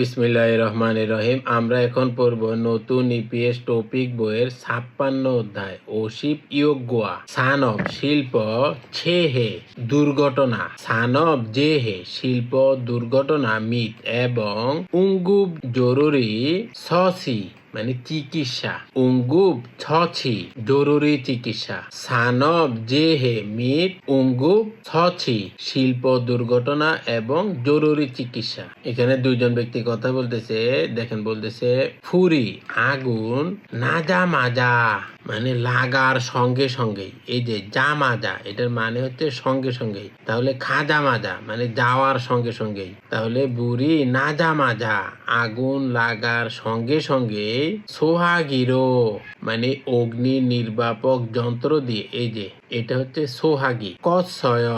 বিসমিল্লাহির রহমানির রহিম। আমরা এখন পড়ব নতুন ইপিএস টপিক বইয়ের 56 অধ্যায় ওশিপ ইয়োগোয়া সানব শিল্প ছেহে দুর্ঘটনা সানব জেহে শিল্প দুর্ঘটনা মিট এবং উঙ্গুব জরুরি সসি মানে চিকিৎসা উঙ্গুব ছছি জরুরি চিকিৎসা সানব জেহে মিট উঙ্গুব ছছি শিল্প দুর্ঘটনা এবং জরুরি চিকিৎসা। এখানে দুইজন ব্যক্তি কথা বলতেছে। দেখেন বলতেছে ফুরি আগুন নাজা মাজা মানে লাগার সঙ্গে সঙ্গেই। এই যে যা মাজা এটার মানে হচ্ছে সঙ্গে সঙ্গেই, তাহলে খাজা মাজা মানে যাওয়ার সঙ্গে সঙ্গেই, তাহলে বুড়ি নাজা মাজা আগুন লাগার সঙ্গে সঙ্গে সোহাগিরো মানে অগ্নি নির্বাপক যন্ত্র দিয়ে। এই যে এটা হচ্ছে সোহাগী কৎসয়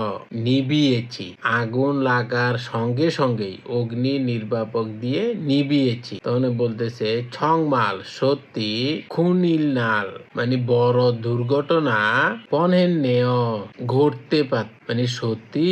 নিভিয়েছি আগুন লাগার সঙ্গে সঙ্গেই অগ্নি নির্বাপক দিয়ে নিভিয়েছি। তখন বলতেছে ছংমাল সত্যি খুনিল নাল মানে বড় দুর্ঘটনা পনহেন নেয় ঘটতে পারত মানে সত্যি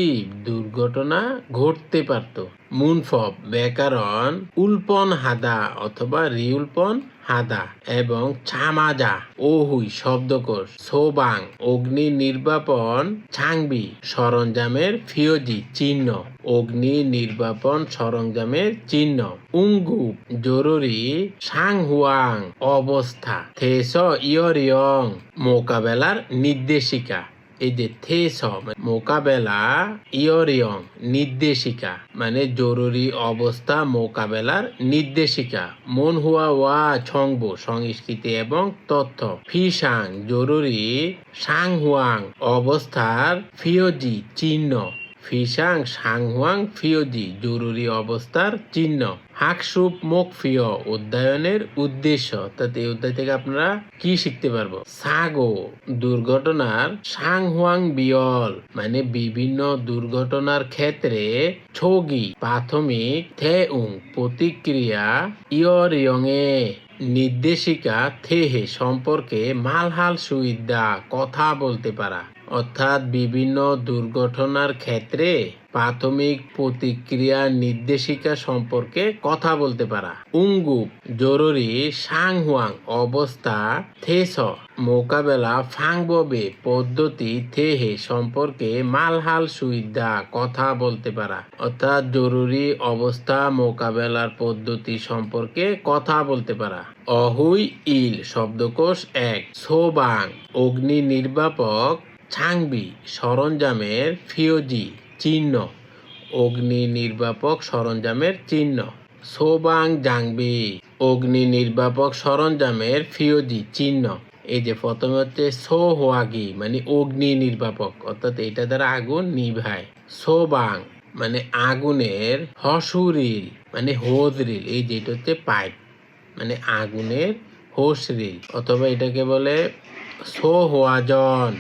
দুর্ঘটনা ঘটতে পারত। মুনফব ব্যাকরণ উল্পন হাদা অথবা রিউল্পন হাদা এবং ছামাজা ওহুই শব্দকোষ সোবাং অগ্নি নির্বাপন ছাংবি সরঞ্জামের ফিওজি চিহ্ন অগ্নি নির্বাপন সরঞ্জামের চিহ্ন উঙ্গু জরুরি সাংহুয়াং অবস্থা থেস ইয়রিয়ং মোকাবেলার নির্দেশিকা। এই যে থেস মোকাবেলা ইয়রিয়ং নির্দেশিকা মানে জরুরি অবস্থা মোকাবেলার নির্দেশিকা। মন হুয়া ওয়া ছংবো সংস্কৃতি এবং তথ্য ফিসাং জরুরি সাংহুয়াং অবস্থার ফিওজি চিহ্ন ফিসাং সাংহুয়াং ফিওজি জরুরি অবস্থার চিহ্ন। হাকসুপ মোকফিয় অধ্যয়নের উদ্দেশ্য। অর্থাৎ এই অধ্যায় থেকে আপনারা কি শিখতে পারবো? সাগো দুর্ঘটনার সাংহুয়াং বিয়ল মানে বিভিন্ন দুর্ঘটনার ক্ষেত্রে ছগি প্রাথমিক থেউং প্রতিক্রিয়া ইয়রিয়ং এ নির্দেশিকা থেহে সম্পর্কে মালহাল সুইদা কথা বলতে পারা। অর্থাৎ বিভিন্ন দুর্ঘটনার ক্ষেত্রে প্রাথমিক প্রতিক্রিয়া নির্দেশিকা সম্পর্কে কথা বলতে পারা। উঙ্গুপ জরুরি সাংহুয়াং অবস্থা থেস মোকাবেলা ফাংববে পদ্ধতি থেহে সম্পর্কে মালহাল সুইদা কথা বলতে পারা। অর্থাৎ জরুরি অবস্থা মোকাবেলার পদ্ধতি সম্পর্কে কথা বলতে পারা। অহুই ইল শব্দকোষ 1 সোবাং অগ্নি নির্বাপক ছাংবি সরঞ্জামের ফিওজি চিহ্ন অগ্নি নির্বাপক সরঞ্জামের চিহ্ন। সোবাং জাংবি অগ্নি নির্বাপক সরঞ্জামের ফিওজি চিহ্ন। এই যে প্রথমে হচ্ছে সো হোয়াগি মানে অগ্নি নির্বাপক, অর্থাৎ এটা দ্বারা আগুন নিভায়। সোবাং মানে আগুনের হসুরিল মানে হোজ রিল। এই যে এটা হচ্ছে পাইপ মানে আগুনের হোস রিল, অথবা এটাকে বলে সো হোয়াজন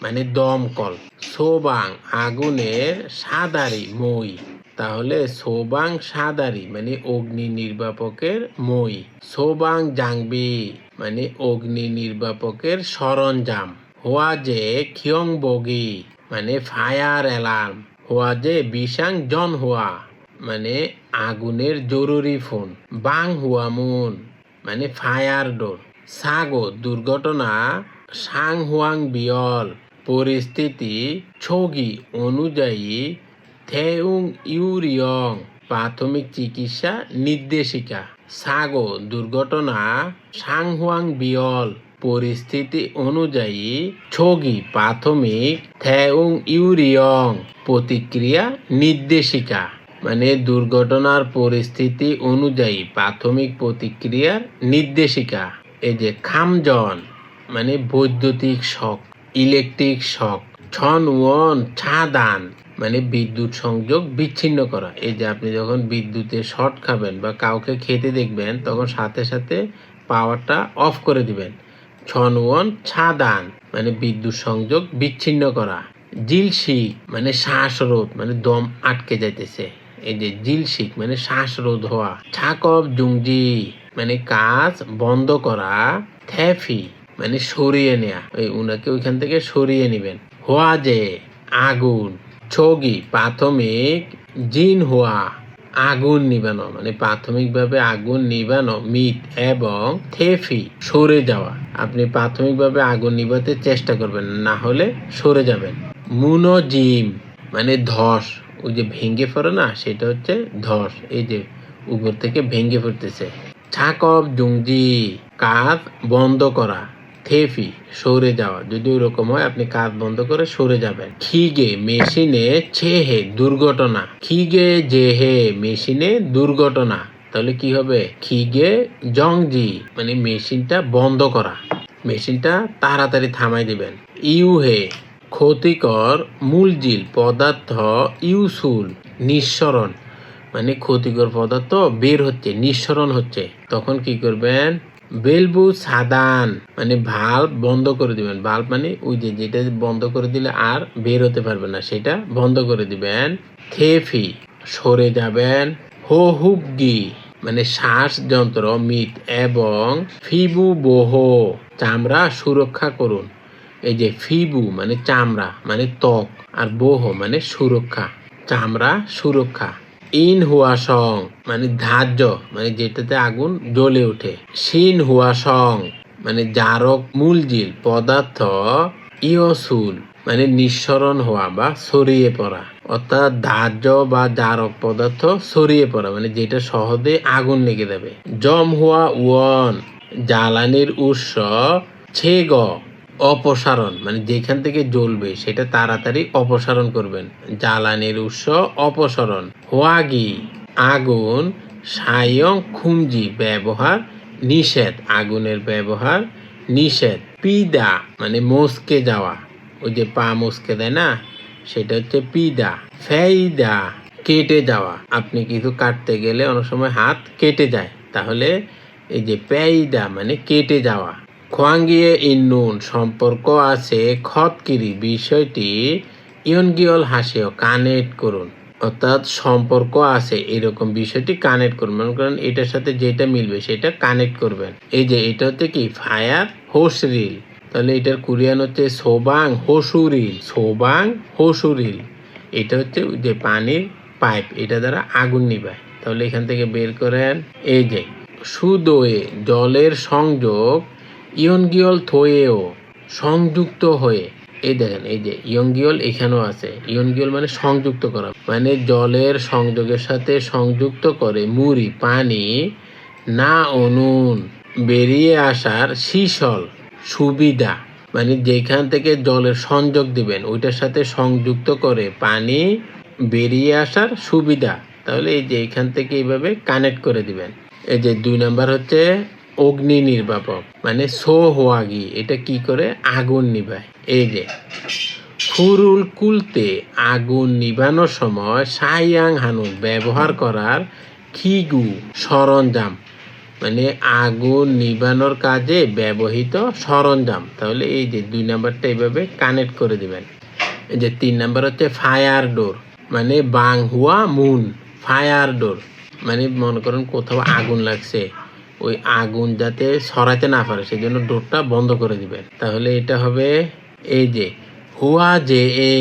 মানে দমকল। সোবাং আগুনের সাদারি মই, তাহলে সোবাং সাদারি মানে অগ্নি নির্বাপকের মই। সোবাং জাংবি মানে অগ্নি নির্বাপকের সরঞ্জাম। হোয়াজে খিয়ংবগি মানে ফায়ার অ্যালার্ম। হোয়াজে বিশাং জন হুয়া মানে আগুনের জরুরি ফোন। বাং হুয়ামুন মানে ফায়ার ডোর। সাগো দুর্ঘটনা সাংহুয়াং বিয়ল পরিস্থিতি ছগি অনুযায়ী থেউং ইউরিয়ং প্রাথমিক চিকিৎসা নির্দেশিকা। সাগো দুর্ঘটনা সাংহুয়াং বিয়ল পরিস্থিতি অনুযায়ী ছগি প্রাথমিক থেউং ইউরিয়ং প্রতিক্রিয়া নির্দেশিকা মানে দুর্ঘটনার পরিস্থিতি অনুযায়ী প্রাথমিক প্রতিক্রিয়ার নির্দেশিকা। এই যে খামজন মানে বৈদ্যুতিক শক ইলেকট্রিক শক। ছন ওয়ন ছাদান মানে বিদ্যুৎ সংযোগ বিচ্ছিন্ন করা। এই যে আপনি যখন বিদ্যুতের শর্ট খাবেন বা কাউকে খেতে দেখবেন তখন সাথে সাথে পাওয়ারটা অফ করে দিবেন। ছন ওয়ন ছাদান মানে বিদ্যুৎ সংযোগ বিচ্ছিন্ন করা। জিলশিক মানে শ্বাসরোধ মানে দম আটকে যাইতেছে। এই যে জিলশিক মানে শ্বাসরোধ হওয়া। ছাকব জুংজি মানে কাজ বন্ধ করা। থ্যাফি মানে সরিয়ে নেয়া, উনাকে ওইখান থেকে সরিয়ে নেবেন। হোয়াজে আগুন। ছগি প্রাথমিক জিন হুয়া আগুন নিবানো, মানে প্রাথমিকভাবে আগুন নিবানো। মিট এবং থেফি, সরে যাওয়া। আপনি প্রাথমিকভাবে আগুন নিভাতে চেষ্টা করবেন, না হলে সরে যাবেন। মুনজিম মানে ধস, ওই যে ভেঙে পড়ে না, সেটা হচ্ছে ধস। এই যে উপর থেকে ভেঙে পড়তেছে। ছাকব জুংজি, কাজ বন্ধ করা। থেফি, সরে যাওয়া। যদি ওরকম হয় আপনি কাজ বন্ধ করে সরে যাবেন। খিগে মেশিনে, ছেহে দুর্ঘটনা। খিগে জেহে মেশিনে দুর্ঘটনা। তাহলে কি হবে? খিগে জংজি মানে মেশিনটা বন্ধ করা, মেশিনটা তাড়াতাড়ি থামাই দিবেন। ইউহে ক্ষতিকর, মূলজিল পদার্থ, ইউসুল নিঃসরণ, মানে ক্ষতিকর পদার্থ বের হচ্ছে, নিঃসরণ হচ্ছে। তখন কি করবেন? বেলবু সাদান মানে ভাল্ব বন্ধ করে দিবেন। ভাল্ব মানে ওই যে যেটা বন্ধ করে দিলে আর বের হতে পারবে না, সেটা বন্ধ করে দিবেন। থেফি, সরে যাবেন। হো হুবগি মানে শ্বাস যন্ত্র। মিট এবং ফিবু বোহ চামড়া সুরক্ষা করুন। এই যে ফিবু মানে চামড়া মানে ত্বক, আর বোহ মানে সুরক্ষা, চামড়া সুরক্ষা। ইন হুয়া সং মানে ধার্য, মানে যেটাতে আগুন জ্বলে ওঠে। সিন হুয়া সং মানে জারক, মূলজিল পদার্থ, ইয়সুল মানে নিঃসরণ হওয়া বা ছড়িয়ে পড়া। অর্থাৎ ধার্য বা জারক পদার্থ ছড়িয়ে পড়া, মানে যেটা সহজে আগুন লেগে যাবে। জম হুয়া ওয়ন জ্বালানির উৎস। ছেগ অপসারণ মানে যেখান থেকে জ্বলবে সেটা তাড়াতাড়ি অপসারণ করবেন। জ্বালানির উৎস অপসারণ। হোয়াগি আগুন। সায়ং খুমজি ব্যবহার নিষেধ, আগুনের ব্যবহার নিষেধ। পিদা মানে মস্কে যাওয়া, ওই যে পা মস্কে দেয় না, সেটা হচ্ছে পিদা। ফেইদা কেটে যাওয়া, আপনি কিছু কাটতে গেলে অনেক সময় হাত কেটে যায়, তাহলে এই যে পেইদা মানে কেটে যাওয়া। খোয়াঙ্গিয়ে ইন্নুন সম্পর্ক আছে। খতকিরি বিষয়টি ইয়নগিয়ল হাসিও কানেক্ট করুন, অর্থাৎ সম্পর্ক আছে এরকম বিষয়টি কানেক্ট করুন। মনে করেন এটার সাথে যেটা মিলবে সেটা কানেক্ট করবেন। এই যে এটা হচ্ছে কি ফায়ার হোসরিল, তাহলে এটার কোরিয়ান হচ্ছে সোবাং হোসুরিল। সোবাং হোসুরিল এটা হচ্ছে যে পানির পাইপ, এটা দ্বারা আগুন নিভায়। তাহলে এখান থেকে বের করেন। এই যে সুদোয়ে জলের সংযোগ। ইয়নগিয়ল থয়েও সংযুক্ত হয়ে। এই দেখেন এই যে ইয়নগিয়ল এখানেও আছে। ইয়নগিয়ল মানে সংযুক্ত করা, মানে জলের সংযোগের সাথে সংযুক্ত করে। মুড়ি পানি না অনুন বেরিয়ে আসার শীতল সুবিধা, মানে যেখান থেকে জলের সংযোগ দিবেন ওইটার সাথে সংযুক্ত করে পানি বেরিয়ে আসার সুবিধা। তাহলে এই যে এখান থেকে এইভাবে কানেক্ট করে দিবেন। এই যে 2 নাম্বার হচ্ছে অগ্নি নির্বাপক, মানে সো হোয়াগি, এটা কি করে? আগুন নিভায়। এই যে ফুরুল কুলতে আগুন নিভানোর সময় সাইয়াং হানুন ব্যবহার করার খিগু সরঞ্জাম, মানে আগুন নিভানোর কাজে ব্যবহৃত সরঞ্জাম। তাহলে এই যে 2 নাম্বারটা এইভাবে কানেক্ট করে দিবেন। এই যে 3 নাম্বার হচ্ছে ফায়ার ডোর, মানে বাং হুয়া মুন। ফায়ার ডোর মানে মনে করেন কোথাও আগুন লাগছে, ওই আগুন যাতে ছড়াইতে না পারে সেই জন্য ডোরটা বন্ধ করে দিবেন। তাহলে এটা হবে এই যে হুয়া যে এ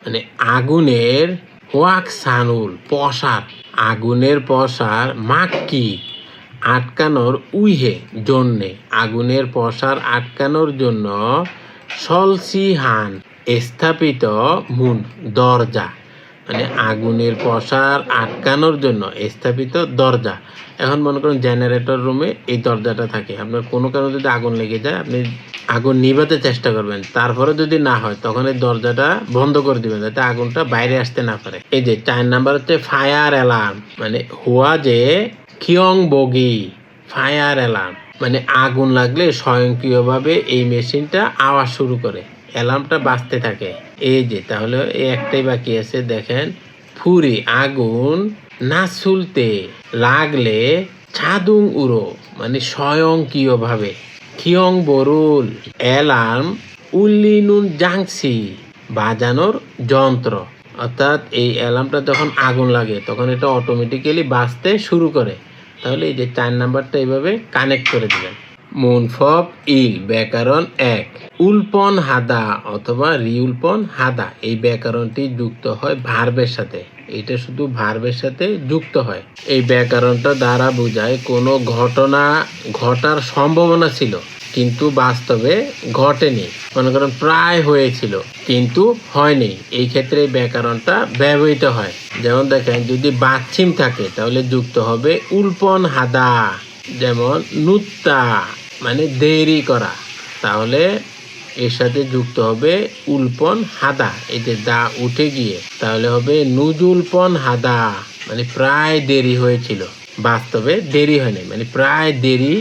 মানে আগুনের। হোয়াক সানুল পসার, আগুনের পসার। মাক্কি আটকানোর। উইহে জন্যে, আগুনের পসার আটকানোর জন্য। সলসিহান স্থাপিত। মুন দরজা, মানে আগুনের পসার আটকানোর জন্য স্থাপিত দরজা। এখন মনে করেন জেনারেটর রুমে এই দরজাটা থাকে, আপনার কোনো কারণে যদি আগুন লেগে যায় আপনি আগুন নিভাতে চেষ্টা করবেন, তারপরে যদি না হয় তখন এই দরজাটা বন্ধ করে দিবেন যাতে আগুনটা বাইরে আসতে না পারে। এই যে 4 নাম্বার হচ্ছে ফায়ার অ্যালার্ম, মানে হুয়া যে খিয়ং বগি। ফায়ার অ্যালার্ম মানে আগুন লাগলে স্বয়ংক্রিয়ভাবে এই মেশিনটা আওয়াজ শুরু করে, অ্যালার্মটা বাজতে থাকে। এই যে তাহলে এই একটাই বাকি আছে, দেখেন। ফুরি আগুন না চুলতে লাগলে ছাদুং উড়ো মানে স্বয়ংক্রিয়ভাবে। খিয়ং বরুল অ্যালার্ম। উল্লিনুন জাংসি বাজানোর যন্ত্র, অর্থাৎ এই অ্যালার্মটা যখন আগুন লাগে তখন এটা অটোমেটিক্যালি বাজতে শুরু করে। তাহলে এই যে 4 নাম্বারটা এইভাবে কানেক্ট করে দিবেন। মুনফব ইল ব্যাকরণ 1। উল্পন হাদা অথবা রিউলপন হাদা এই ব্যাকরণটি যুক্ত হয় ভার্বের সাথে। এটা শুধু ভার্বের সাথে যুক্ত হয়। এই ব্যাকরণটা দ্বারা বোঝায় কোনো ঘটনা ঘটার সম্ভাবনা ছিল কিন্তু বাস্তবে ঘটেনি। মনে করেন প্রায় হয়েছিল কিন্তু হয়নি, এই ক্ষেত্রে এই ব্যাকরণটা ব্যবহৃত হয়। যেমন দেখেন, যদি বাচ্ছিম থাকে তাহলে যুক্ত হবে উল্পন হাদা। যেমন নুত্তা মানে দেরি করা, তাহলে এর সাথে যুক্ত হবে উল্পন হাদা। এই যে দা উঠে গিয়ে তাহলে হবে নুজুলপন হাদা, মানে প্রায় দেরি হয়েছিল, বাস্তবে দেরি হয়নি, মানে প্রায় দেরি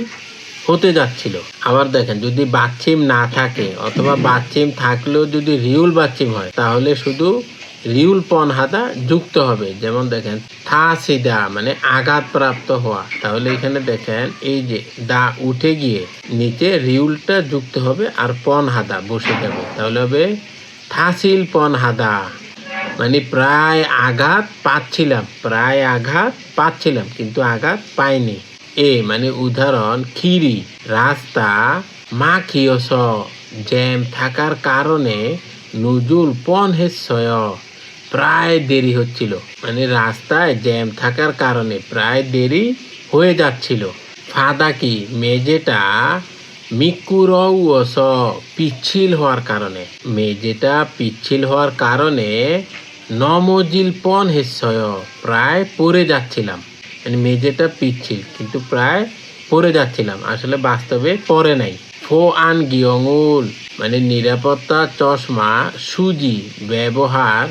হতে যাচ্ছিল। আবার দেখেন, যদি বাচ্ছিম না থাকে অথবা বাচ্ছিম থাকলেও যদি রিউল বাচ্ছিম হয় তাহলে শুধু রিউল পন হাদা যুক্ত হবে। যেমন দেখেন, থা সিদা মানে আঘাতপ্রাপ্ত হওয়া, তাহলে এখানে দেখেন এই যে দা উঠে গিয়ে নিচে রিউলটা যুক্ত হবে আর পন হাদা বসে যাবে, তাহলে হবে থাসিল পন হাদা, মানে প্রায় আঘাত পাচ্ছিলাম, প্রায় আঘাত পাচ্ছিলাম কিন্তু আঘাত পাইনি। মানে উদাহরণ, খিরি রাস্তা মা খিয়স জ্যাম থাকার কারণে নুজুল পন হেসয়, প্রায় দেরি হচ্ছিল, মানে রাস্তায় জ্যাম থাকার কারণে প্রায় দেরি হয়ে যাচ্ছিল। ফাদাকি মেজেটা মিকুরস পিচ্ছিল হওয়ার কারণে, মেজেটা পিচ্ছিল হওয়ার কারণে নমজিল পন হেসয় প্রায় পড়ে যাচ্ছিলাম, মানে মেজেটা পিচ্ছিল কিন্তু প্রায় পড়ে যাচ্ছিলাম, আসলে বাস্তবে পড়ে নাই। ফো আন গিয়ঙুল মানে নিরাপত্তা চশমা সুজি ব্যবহার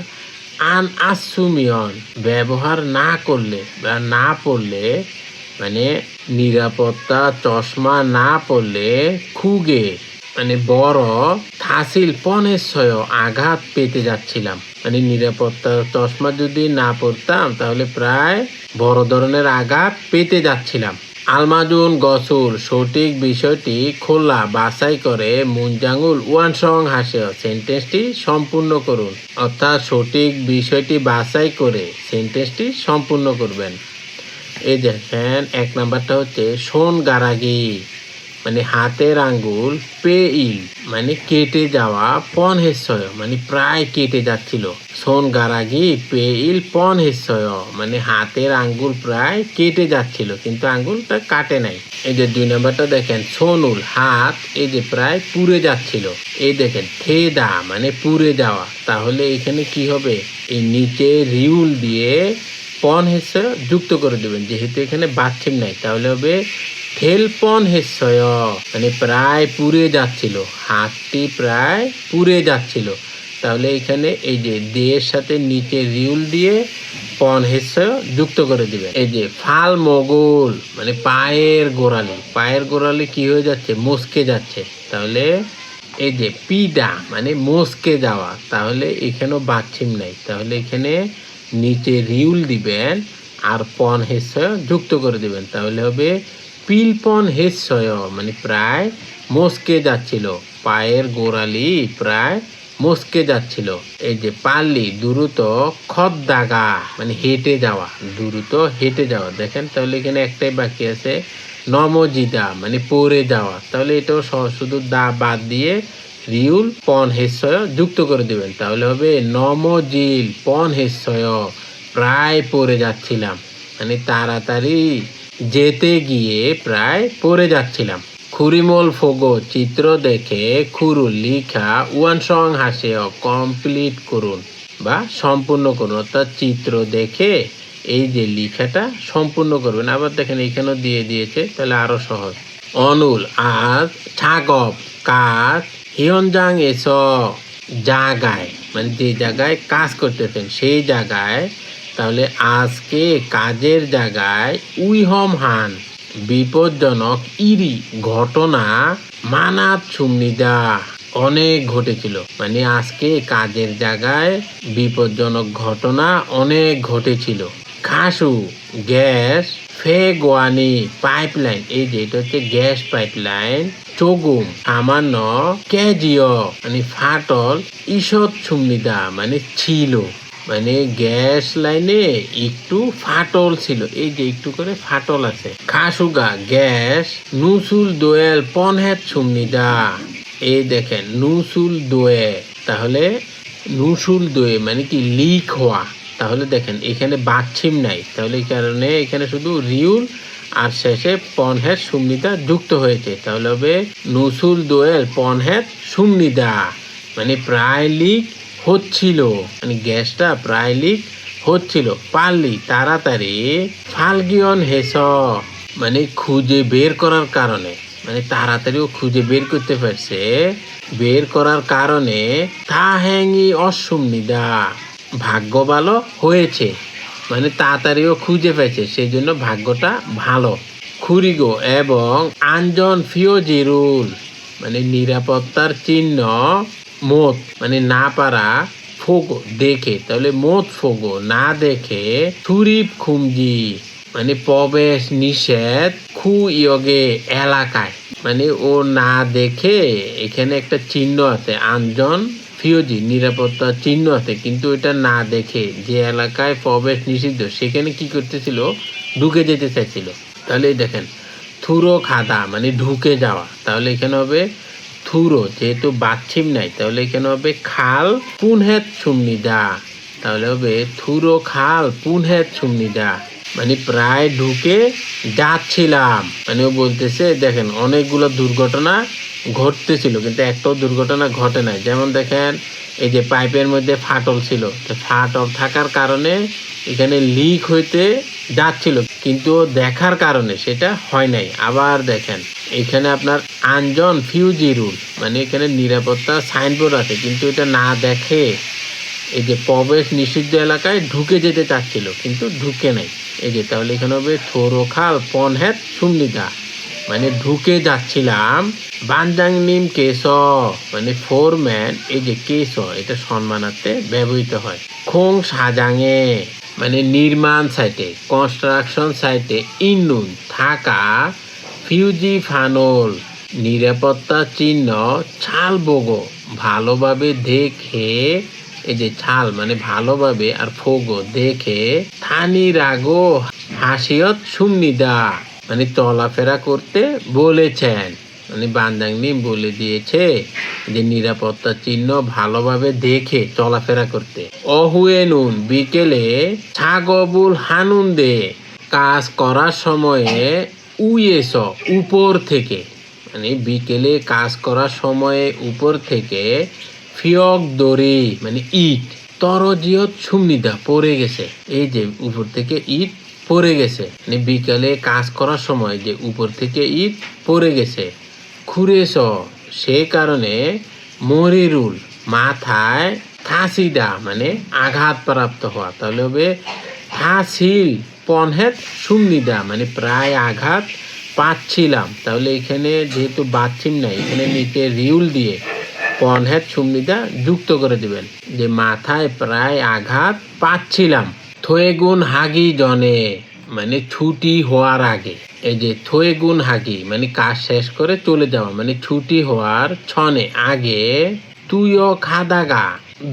আন আসুমিয়ন ব্যবহার না করলে বা না পড়লে, মানে নিরাপত্তা চশমা না পড়লে খুগে মানে বড় থাসিল পনেশ্বয় আঘাত পেতে যাচ্ছিলাম, মানে নিরাপত্তা চশমা যদি না পড়তাম তাহলে প্রায় বড় ধরনের আঘাত পেতে যাচ্ছিলাম। আলমাজুন গসুর সঠিক বিষয়টি খোলা বাছাই করে মুনজাঙ্গুল ওয়ানসং হাসে সেন্টেন্সটি সম্পূর্ণ করুন। অর্থাৎ সঠিক বিষয়টি বাছাই করে সেন্টেন্সটি সম্পূর্ণ করবেন। এই দেখেন, এক নাম্বারটা হচ্ছে সোন গারাগি মানে হাতের আঙ্গুল, পে ইল মানে কেটে যাওয়া, পন হেসয় মানে প্রায় কেটে যাচ্ছিল। সোন গারাগি পে ইল পন হেসয় মানে হাতের আঙ্গুল প্রায় কেটে যাচ্ছিল কিন্তু আঙ্গুলটা কাটে নাই। এই যে 2 নাম্বারটা দেখেন, সোনুল হাত এই যে প্রায় পুড়ে যাচ্ছিল। এই দেখেন থেদা মানে পুড়ে যাওয়া, তাহলে এখানে কি হবে, এই নিচে রিউল দিয়ে পন হেসয় যুক্ত করে দেবেন, যেহেতু এখানে বাচ্চিম নাই তাহলে হবে থেলপন হেসয় মানে প্রায় পুড়ে যাচ্ছিল, হাতটি প্রায় পুড়ে যাচ্ছিল, তাহলে এখানে এই যে দেয়ের সাথে নিচে রিউল দিয়ে পন হেসয় যুক্ত করে দিবেন। এই যে ফাল মগুল মানে পায়ের গোড়ালি, পায়ের গোড়ালি কি হয়ে যাচ্ছে, মস্কে যাচ্ছে, তাহলে এই যে পিডা মানে মস্কে যাওয়া, তাহলে এখানেও বাচ্চিম নাই, তাহলে এখানে নিচে রিউল দিবেন আর পন হেসয় যুক্ত করে দিবেন, তাহলে হবে পিলপন হেসয় মানে প্রায় মস্কে যাচ্ছিল, পায়ের গোড়ালি প্রায় মস্কে যাচ্ছিল। এই যে পাল্লি দ্রুত খদ্দাগা মানে হেঁটে যাওয়া, দ্রুত হেঁটে যাওয়া, দেখেন তাহলে এখানে একটাই বাকি আছে নমজিদা মানে পড়ে যাওয়া, তাহলে এটাও শুধু দা বাদ দিয়ে রিউল পন হেসয় যুক্ত করে দিবেন, তাহলে হবে নমজিল পন হেসয় প্রায় পড়ে যাচ্ছিলাম, মানে তাড়াতাড়ি যেতে গিয়ে প্রায় পড়ে যাচ্ছিলাম। খুরিমল ফোগো চিত্র দেখে খুরুল লিখা ওয়ানসং হাসে কমপ্লিট করুন বা সম্পূর্ণ করুন, অর্থাৎ চিত্র দেখে এই যে লেখাটা সম্পূর্ণ করবেন। আবার দেখেন এখানেও দিয়ে দিয়েছে, তাহলে আরো সহজ। অনুল আজ ছাগপ কাজ হিয়নজাং এস জায়গায় মানে যে জায়গায় কাজ করতেছেন সেই জায়গায়, তাহলে আজকে কাজের জায়গায় উইহম হান বিপজ্জনক ইরি ঘটনা মানাত সুমনিদা অনেক ঘটেছিল, মানে আজকে কাজের জায়গায় বিপজ্জনক ঘটনা অনেক ঘটেছিল। খাসু গ্যাস, ফে গোয়ানি পাইপলাইন, এই যে এটা হচ্ছে গ্যাস পাইপলাইন, চগুম সামান্য, ক্যাজিও মানে ফাটল, ঈষৎ সুমনিদা মানে ছিল, মানে গ্যাস লাইনে একটু ফাটল ছিল, এই যে একটু করে ফাটল আছে। খাসুগা গ্যাস, নুসুল দোয়েল পনহেত সুমনিদা, এই দেখেন নুসুল দোয়ে, তাহলে নুসুল দোয়ে মানে কি লিক হওয়া, তাহলে দেখেন এখানে বাচ্ছিম নাই, তাহলে এই কারণে এখানে শুধু রিউল আর শেষে পনহেদ সুমনিদা যুক্ত হয়েছে। তাহলে হবে নুসুল দোয়েল পনহেদ সুমনিদা, মানে প্রায় লিক হচ্ছিল, মানে গ্যাসটা প্রায় লিক হচ্ছিল। পারলি তাড়াতাড়ি ফালগিয়ন হেস, মানে খুঁজে বের করার কারণে, মানে তাড়াতাড়িও খুঁজে বের করতে পারছে, বের করার কারণে তা হ্যাঙ্গি অসুমনিদা, ভাগ্য ভালো হয়েছে, মানে তাড়াতাড়িও খুঁজে পেয়েছে সেই জন্য ভাগ্যটা ভালো। খুরিগো এবং আঞ্জন ফিওজিরুল, মানে নিরাপত্তার চিহ্ন মত, মানে না পারা, ফোগো দেখে, তাহলে মত ফোগো না দেখে, থুরিপ খুমজি, মানে প্রবেশ নিষেধ, খু ইয়গে এলাকায়, মানে ও না দেখে এখানে একটা চিহ্ন আছে আঞ্জন ফিওজি নিরাপত্তার চিহ্ন আছে, কিন্তু এটা না দেখে যে এলাকায় প্রবেশ নিষিদ্ধ সেখানে কি করতেছিল, ঢুকে যেতে চাইছিল। তাহলে দেখেন থুরো খাদা, মানে ঢুকে যাওয়া, তাহলে এখানে হবে থুরো, যেহেতু বাচ্ছিম নাই তাহলে এখানে হবে খাল পুনহেত সুমনিদা, তাহলে হবে থুরো খাল পুনহেত সুমনিদা, মানে প্রায় ঢুকে যাচ্ছিলাম। মানে ও বলতেছে দেখেন অনেকগুলো দুর্ঘটনা ঘটতেছিল কিন্তু একটাও দুর্ঘটনা ঘটে নাই। যেমন দেখেন এই যে পাইপের মধ্যে ফাটল ছিল, ফাটল থাকার কারণে এখানে লিক হইতে যাচ্ছিল কিন্তু দেখার কারণে সেটা হয় নাই। আবার দেখেন এখানে আপনার আঞ্জন ফিউজি রুল, মানে এখানে নিরাপত্তা সাইনবোর্ড আছে কিন্তু এটা না দেখে এই যে প্রবেশ নিষিদ্ধ এলাকায় ঢুকে যেতে চাচ্ছিল কিন্তু ঢুকে নাই। এই যে তাহলে এখানে হবে থোরোখাল পনহেত সুমনিদা, মানে ঢুকে যাচ্ছিলাম। বানজাং নিম কেস, মানে ফোরম্যান, এই যে কেস এটা সম্মানার্থে ব্যবহৃত হয়। খোং সাজাঙে, মানে নির্মাণ সাইটে, কনস্ট্রাকশন সাইটে ইন্নুন থাকা ফিউজি ফানল, নিরাপত্তা চিহ্ন ছাল বোগো, ভালোভাবে দেখে, এই যে ছাল মানে ভালোভাবে আর ফোগো দেখে, থানি রাগো হাসিয়ত সুমনিদা, মানে চলাফেরা করতে বলেছেন, মানে বানজাংনি বলে দিয়েছে যে নিরাপত্তা চিহ্ন ভালোভাবে দেখে চলাফেরা করতে। অহুয়েনুন বিকেলে ছাগবুল হানুন্দে, কাজ করার সময়ে উইয়েস উপর থেকে, মানে বিকেলে কাজ করার সময়ে উপর থেকে, ফিয়ক দড়ি মানে ইট, তরজিয়ত সুমনিদা পড়ে গেছে, এই যে উপর থেকে ইট পড়ে গেছে, মানে বিকালে কাজ করার সময় যে উপর থেকে ইট পড়ে গেছে। খুরেস, সে কারণে মরিরুল মাথায় থাসিদা, মানে আঘাতপ্রাপ্ত হওয়া, তাহলে হবে থাসিল পনহেত সুমনিদা, মানে প্রায় আঘাত পাচ্ছিলাম। তাহলে এখানে যেহেতু বাচ্ছিম নাই এখানে নিচে রিউল দিয়ে পনহেত সুমনিদা যুক্ত করে দিবেন, যে মাথায় প্রায় আঘাত পাচ্ছিলাম। থয়েগুন হাগি জনে, মানে ছুটি হওয়ার আগে, এই যে থয়েগুন হাগি মানে কাজ শেষ করে চলে যাওয়া, মানে ছুটি হওয়ার ছনে আগে, তুইও খাদাগা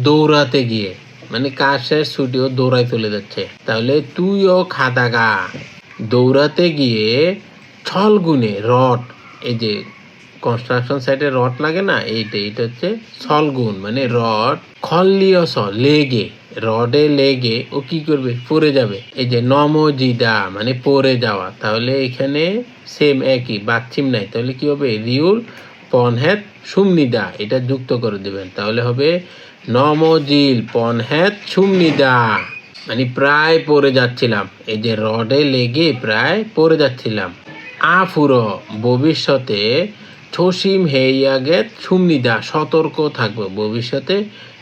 দৌড়াতে গিয়ে, মানে কাজ শেষ ছুটিও দৌড়ায় চলে যাচ্ছে, তাহলে তুইও খাদাগা দৌড়াতে গিয়ে, ছলগুনে রড, এই যে কনস্ট্রাকশন সাইটে রড লাগে না, এটা হচ্ছে ছলগুন, মানে রড, খল্লিয়স লেগে, রডে লেগে ও কি করবে পড়ে যাবে, এই যে নমজিদা মানে পড়ে যাওয়া, তাহলে এখানে সেম একই বাচ্ছিম নাই, তাহলে কি হবে রিউল পনহেত সুমনিদা এটা যুক্ত করে দিবেন, তাহলে হবে নমজিল পনহেত সুমনিদা, মানে প্রায় পড়ে যাচ্ছিলাম, এই যে রডে লেগে প্রায় পড়ে যাচ্ছিলাম। আফুরো ভবিষ্যতে, ছসিম হেইয়াগে সুমনিদা সতর্ক থাকবো, ভবিষ্যতে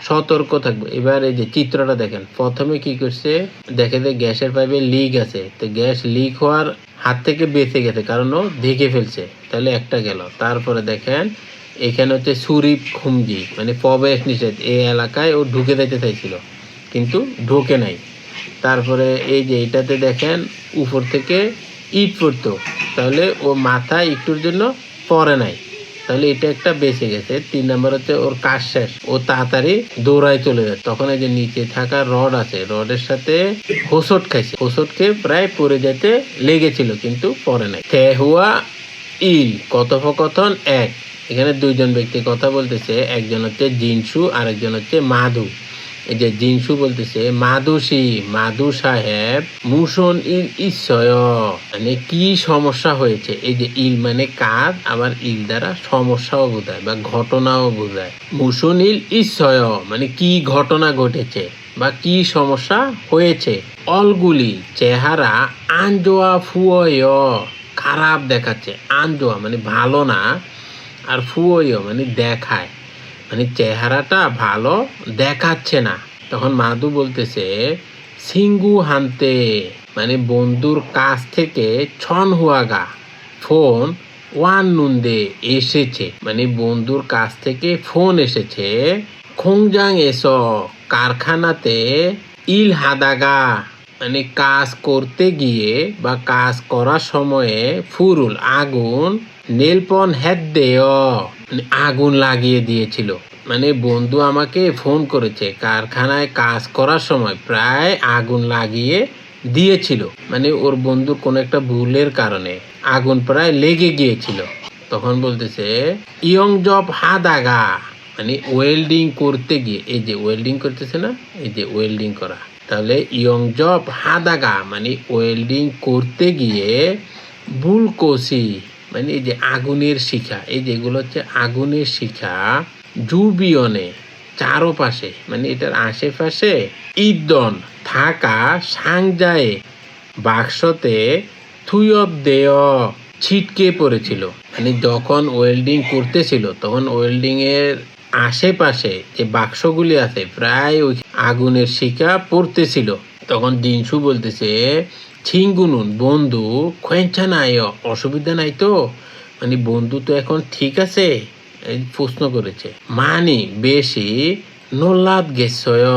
সতর্ক থাকবো। এবার এই যে চিত্রটা দেখেন, প্রথমে কি করছে দেখে যে গ্যাসের পাইপে লিক আছে, তো গ্যাস লিক হওয়ার হাত থেকে বেঁচে গেছে কারণ ও দেখে ফেলছে, তাহলে একটা গেল। তারপরে দেখেন এখানে হচ্ছে সুরিপ খুমজি, মানে প্রবেশ নিষেধ, এই এলাকায় ও ঢুকে যেতে চাইছিল কিন্তু ঢোকে নাই। তারপরে এই যে এটাতে দেখেন উপর থেকে ইট পড়তো, তাহলে ও মাথায় একটুর জন্য পড়ে নাই, তাহলে এটা একটা বেঁচে গেছে। 3 নম্বর হচ্ছে ওর কাজ শেষ, ও তাড়াতাড়ি দৌড়ায় চলে যায়, তখন এই যে নিচে থাকা রড আছে, রডের সাথে হোঁচট খাইছে, হোঁচট খেয়ে প্রায় পড়ে যেতে লেগেছিল কিন্তু পড়ে নাই। তেহুয়া ইল কথোপকথন 1, এখানে দুইজন ব্যক্তি কথা বলতেছে, একজন হচ্ছে জিনসু আর একজন হচ্ছে মাধু। এই যে জিনসু বলতেছে মাদুসি মাদু সাহেব মুসন ইল ইসয়, মানে কি সমস্যা হয়েছে। এই যে ইল মানে কাজ, আবার ইল দ্বারা সমস্যাও বোঝায় বা ঘটনাও বোঝায়। মুসন ইল ইসয় মানে কি ঘটনা ঘটেছে বা কি সমস্যা হয়েছে। অলগুলি চেহারা আঞ্জোয়া ফুয় খারাপ দেখাচ্ছে। আঞ্জোয়া মানে ভালো না, আর ফুয় মানে দেখায়, মানে চেহারাটা ভালো দেখাচ্ছে না। তখন মাদু বলতেছে সিঙ্গু হানতে মানে বন্ধুর কাছ থেকে ছন হুয়াগা ফোন ওয়ান নুন্দে এসেছে, মানে বন্ধুর কাছ থেকে ফোন এসেছে। খোংজাং এসো কারখানাতে ইল হাদাগা মানে কাজ করতে গিয়ে বা কাজ করার সময়ে ফুরুল আগুন নেলপন হেড দেয় মানে আগুন লাগিয়ে দিয়েছিল। মানে বন্ধু আমাকে ফোন করেছে, কারখানায় কাজ করার সময় প্রায় আগুন লাগিয়ে দিয়েছিল, মানে ওর বন্ধুর কোনো একটা ভুলের কারণে আগুন প্রায় লেগে গিয়েছিল। তখন বলতেছে ইয়ং জব হাদাগা মানে ওয়েল্ডিং করতে গিয়ে, এই যে ওয়েল্ডিং করতেছে না, এই যে ওয়েল্ডিং করা, তাহলে ইয়ং জব হাদাগা মানে ওয়েল্ডিং করতে গিয়ে বুলকোসি মানে এই যে আগুনের শিখা, এই যেগুলো হচ্ছে আগুনের শিখা জুবিয়নে চারপাশে মানে এটার আশেপাশে ইদন থাকা সাংজায়ে বাক্সতে থুয়ব দেয় ছিটকে পড়েছিল। মানে যখন ওয়েল্ডিং করতেছিল তখন ওয়েল্ডিং এর আশেপাশে যে বাক্সগুলি আছে প্রায় ওই আগুনের শিখা পড়তেছিল। তখন জিনসু বলতেছে ছিঙ্গুনুন বন্ধু খোয়েঞ্চা নাই, অসুবিধা নাই তো, মানে বন্ধু তো এখন ঠিক আছে, এই প্রশ্ন করেছে। মানি বেশি নোলাদ গেছয়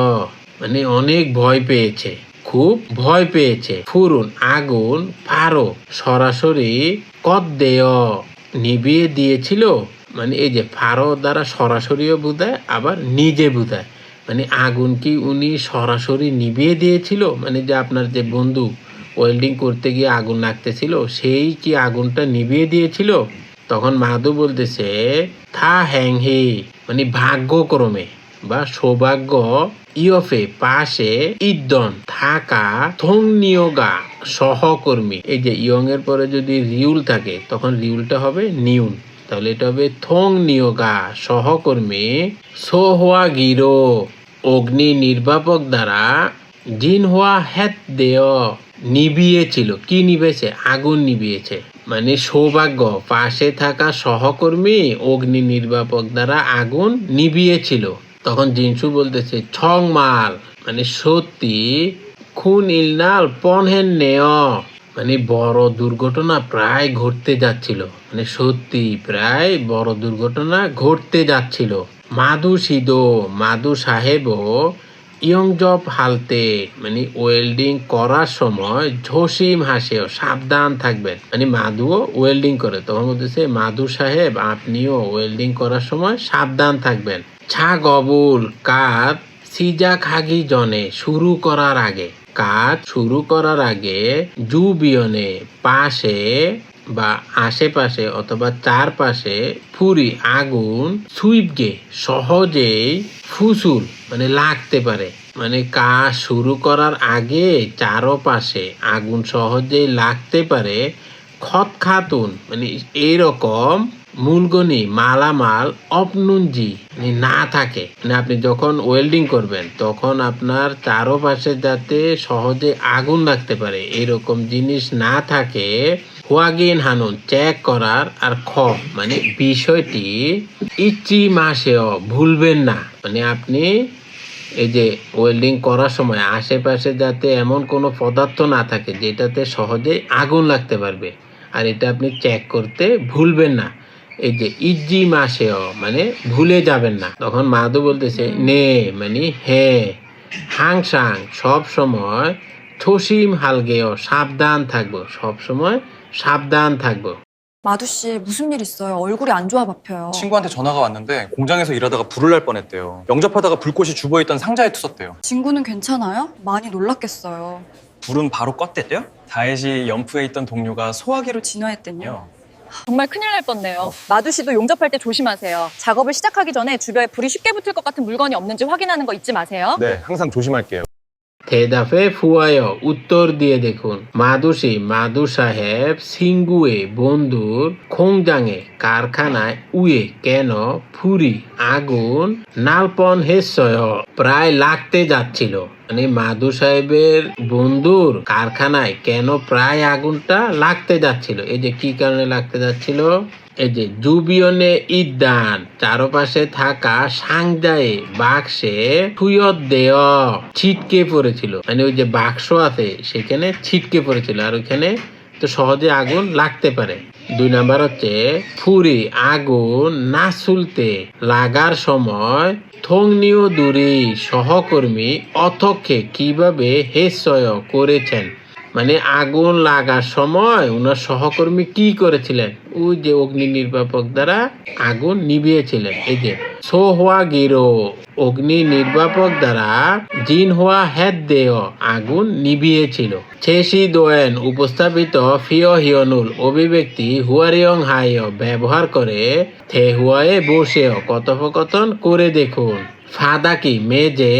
মানে অনেক ভয় পেয়েছে, খুব ভয় পেয়েছে। ফুরুন আগুন ফারো সরাসরি কদ দেয় নিভিয়ে দিয়েছিল, মানে এই যে ফারো দ্বারা সরাসরিও বোঝায় আবার নিজে বোঝায়। মানে আগুন কি উনি সরাসরি নিভিয়ে দিয়েছিল, মানে যে আপনার যে বন্ধু ওয়েল্ডিং করতে গিয়ে আগুন লাগতেছিল সেই কি আগুনটা নিভিয়ে দিয়েছিল। তখন মাদু বলতেছে থা হ্যাং হে মানে ভাগ্যক্রমে বা সৌভাগ্য ইয়ফে পাশে ইদন থাকা থং নিয়োগা সহকর্মী, এই যে ইয়ং এর পরে যদি রিউল থাকে তখন রিউলটা হবে নিউন, তাহলে এটা হবে থং নিয়োগা সহকর্মী সোহোয়া গিরো অগ্নি নির্বাপক দ্বারা জিন হওয়া হ্যাত দেয় নিভিয়েছিল। কি নিভেছে? আগুন নিভিয়েছে। মানে সৌভাগ্য পাশে থাকা সহকর্মী অগ্নি নির্বাপক দ্বারা আগুন নিভিয়েছিল। তখন জিনসু বলতেছে ছং মাল মানে সত্যি, খুন ইলনাল পনহেন নেয় মানে বড় দুর্ঘটনা প্রায় ঘটতে যাচ্ছিল, মানে সত্যি প্রায় বড় দুর্ঘটনা ঘটতে যাচ্ছিল। মাদু সিদো মাদু সাহেবও ইয়ংজব হালতে মানে ওয়েল্ডিং করার সময় ঝসিম হাসেও সাবধান থাকবেন, মানে মাদুও ওয়েল্ডিং করে। তখন বলতেছে মাদু সাহেব আপনিও ওয়েল্ডিং করার সময় সাবধান থাকবেন। ছা গবুল কাজ সিজা খাগি জনে শুরু করার আগে, কাজ শুরু করার আগে জুবিয়নে পাশে বা আশেপাশে অথবা চারপাশে ফুরি আগুন সুইপগে সহজেই ফুসুল মানে লাগতে পারে, মানে কাজ শুরু করার আগে চারপাশে আগুন সহজেই লাগতে পারে। খত খাতুন মানে এইরকম মূলগনি মালামাল অপনুঞ্জি মানে না থাকে, মানে আপনি যখন ওয়েল্ডিং করবেন তখন আপনার চারপাশে যাতে সহজে আগুন লাগতে পারে এরকম জিনিস না থাকে। হোয়াগিন হানুন চেক করার, আর খ মানে বিষয়টি ইচ্ছি মাসেও ভুলবেন না, মানে আপনি এই যে ওয়েল্ডিং করার সময় আশেপাশে যাতে এমন কোনো পদার্থ না থাকে যেটাতে সহজে আগুন লাগতে পারবে, আর এটা আপনি চেক করতে ভুলবেন না। এই যে ইজি মাসেও মানে ভুলে যাবেন না। তখন মাদু বলতেছে নে মানে হ্যাঁ, হাংসাং সব সময়, ছোসিম হালগেও সাবধান থাকবো, সব সময় সাবধান থাকবো। 마두 씨, 무슨 일 있어요? 얼굴이 안 좋아 잡혀요. 친구한테 전화가 왔는데 공장에서 일하다가 불을 날 뻔했대요. 영접하다가 불꽃이 주부어있던 상자에 투었대요. 친구는 괜찮아요? 많이 놀랐겠어요. 불은 바로 껐댔대요? 다혜시 연프에 있던 동료가 소화기로 진화했댔요. 정말 큰일 날 뻔네요. 마두 씨도 용접할 때 조심하세요. 작업을 시작하기 전에 주변에 불이 쉽게 붙을 것 같은 물건이 없는지 확인하는 거 잊지 마세요. 네, 항상 조심할게요. 대답에 ফুয়ায় উত্তর দিয়ে দেখুন মাদুসি মাদু সাহেব সিঙ্গুয়ে বন্ধুর খোংজাঙে কারখানায় উয়ে কেন ফুরি আগুন নালপন হেসয় প্রায় লাগতে যাচ্ছিল মানে মাদু সাহেবের বন্ধুর কারখানায় কেন প্রায় আগুনটা লাগতে যাচ্ছিল এই যে কি কারণে লাগতে যাচ্ছিল এই যে জুবিয়নে ইদ্দান চারপাশে থাকা সাংজায়ে বাক্সে থুয়ত দেয় ছিটকে পড়েছিল মানে ওই যে বাক্স আছে সেখানে ছিটকে পড়েছিল আর ওখানে তো সহজে আগুন লাগতে পারে 2 নাম্বার হচ্ছে ফুরি আগুন না সুলতে লাগার সময় থংনিও দূরি সহকর্মী অথক্ষে কিভাবে হেসয় করেছেন মানে আগুন লাগার সময় ওনার সহকর্মী কি করেছিলেন ওই যে অগ্নি নির্বাপক দ্বারা আগুন নিভিয়েছিলেন এই যে সো হওয়া গিরো অগ্নি নির্বাপক দ্বারা জিন হওয়া হেদ দেয় আগুন নিভিয়েছিল ছেসি দোয়েন উপস্থাপিত ফিয় হিয়নুল অভিব্যক্তি হুয়ারিয়ং হাইয় ব্যবহার করে থে হুয়ায়ে বসেও কথোপকথন করে দেখুন ফাদাকি মেজে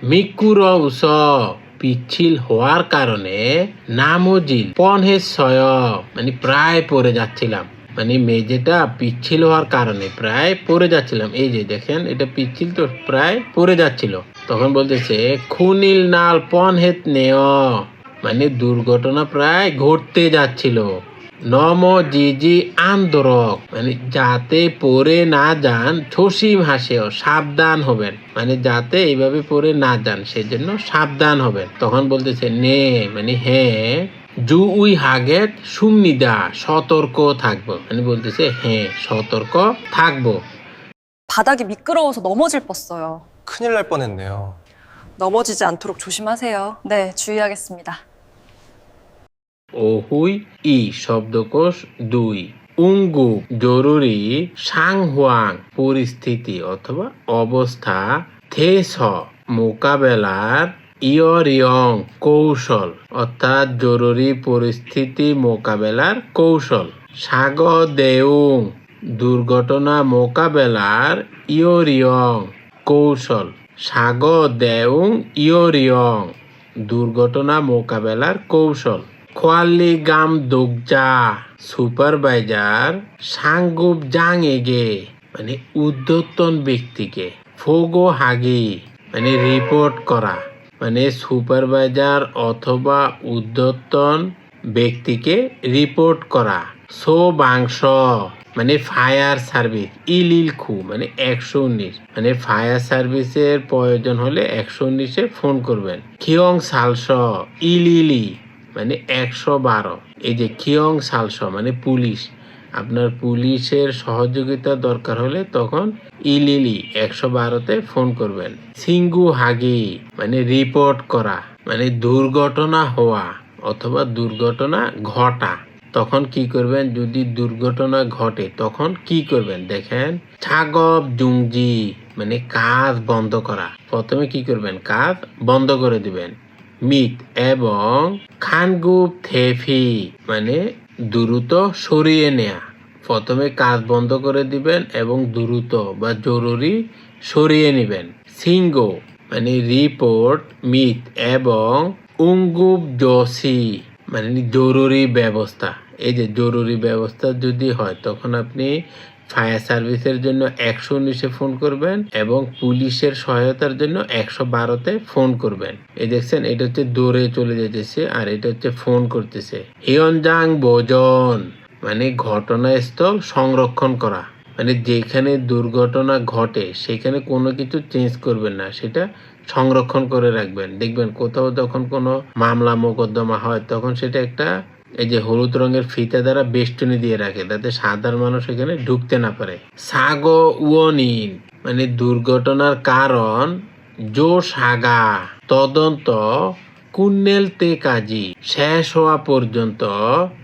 মিকুর উস পিচ্ছিল হওয়ার কারণে নামজিল পনহেসয় মানে প্রায় পড়ে যাচ্ছিলাম মানে মেঝেটা পিচ্ছিল হওয়ার কারণে প্রায় পড়ে যাচ্ছিলাম এই যে দেখেন এটা পিচ্ছিল তো প্রায় পড়ে যাচ্ছিল তখন বলতেছে খুনিল নাল পনহেত নেয় মানে দুর্ঘটনা প্রায় ঘটতে যাচ্ছিল নম জিজি আন্দোলক মানে যাতে পড়ে না যান ছসিম হাসেও সাবধান হবেন মানে যাতে এইভাবে পড়ে না যান সেজন্য সাবধান হবেন তখন বলতেছে নে মানে হ্যাঁ জু উই হাগেট সুমনিদা সতর্ক থাকবো মানে বলতেছে হ্যাঁ সতর্ক থাকবো 바닥이 미끄러워서 넘어질 뻔했어요. 큰일 날 뻔했네요. 넘어지지 않도록 조심하세요. 네, 주의하겠습니다. ওহুই ই শব্দকোষ 2 উঙ্গু জরুরি সাংহুয়াং পরিস্থিতি অথবা অবস্থা থেস মোকাবেলার ইয়রিয়ং কৌশল অর্থাৎ জরুরি পরিস্থিতি মোকাবেলার কৌশল সাগ দেউং দুর্ঘটনা মোকাবেলার ইয়রিয়ং কৌশল সাগ দেউং ইয়রিয়ং দুর্ঘটনা মোকাবেলার কৌশল খোয়ালি গাম দুগজা সুপারভাইজার সাংগুপ জাং এগে মানে উদ্ধতন ব্যক্তিকে ফোগো হাগি মানে রিপোর্ট করা মানে সুপারভাইজার অথবা উদ্ধতন ব্যক্তিকে রিপোর্ট করা সো বাংশ মানে ফায়ার সার্ভিস ইলিলখু মানে 119 মানে ফায়ার সার্ভিসের প্রয়োজন হলে 119-এ ফোন করবেন খিয়ং সালস ইলিলি মানে 112 এই যে খিয়ং সালস মানে পুলিশ আপনার পুলিশের সহযোগিতা দরকার হলে তখন ইলিলি 112-তে ফোন করবেন সিঙ্গু হাগি মানে রিপোর্ট করা মানে দুর্ঘটনা হওয়া অথবা দুর্ঘটনা ঘটা তখন কি করবেন যদি দুর্ঘটনা ঘটে তখন কি করবেন দেখেন ছাগব জুংজি মানে কাজ বন্ধ করা প্রথমে কি করবেন কাজ বন্ধ করে দিবেন মিট এবং খানগুপ থেফি মানে দ্রুত সরিয়ে নেয়া প্রথমে কাজ বন্ধ করে দিবেন এবং দ্রুত বা জরুরি সরিয়ে নেবেন সিঙ্গো মানে রিপোর্ট মিট এবং উঙ্গুপ জসি মানে জরুরি ব্যবস্থা এই যে জরুরি ব্যবস্থা যদি হয় তখন আপনি ফায়ার সার্ভিসের জন্য 119-এ ফোন করবেন এবং পুলিশের সহায়তার জন্য 112-তে ফোন করবেন এই দেখছেন এটা হচ্ছে দৌড়ে চলে যেতেছে আর এটা হচ্ছে ফোন করতেছে হিয়নজাং বোজন মানে ঘটনাস্থল সংরক্ষণ করা মানে যেখানে দুর্ঘটনা ঘটে সেখানে কোনো কিছু চেঞ্জ করবেন না সেটা সংরক্ষণ করে রাখবেন দেখবেন কোথাও যখন কোনো মামলা মোকদ্দমা হয় তখন সেটা একটা এই যে হলুদ রঙের ফিতা দ্বারা বেষ্টনী দিয়ে রাখে যাতে সাধারণ মানুষ এখানে ঢুকতে না পারে সাগো উওনিন মানে দুর্ঘটনার কারণ জো সাগা তদন্ত কুন্নেল তে কাজী শেষ হওয়া পর্যন্ত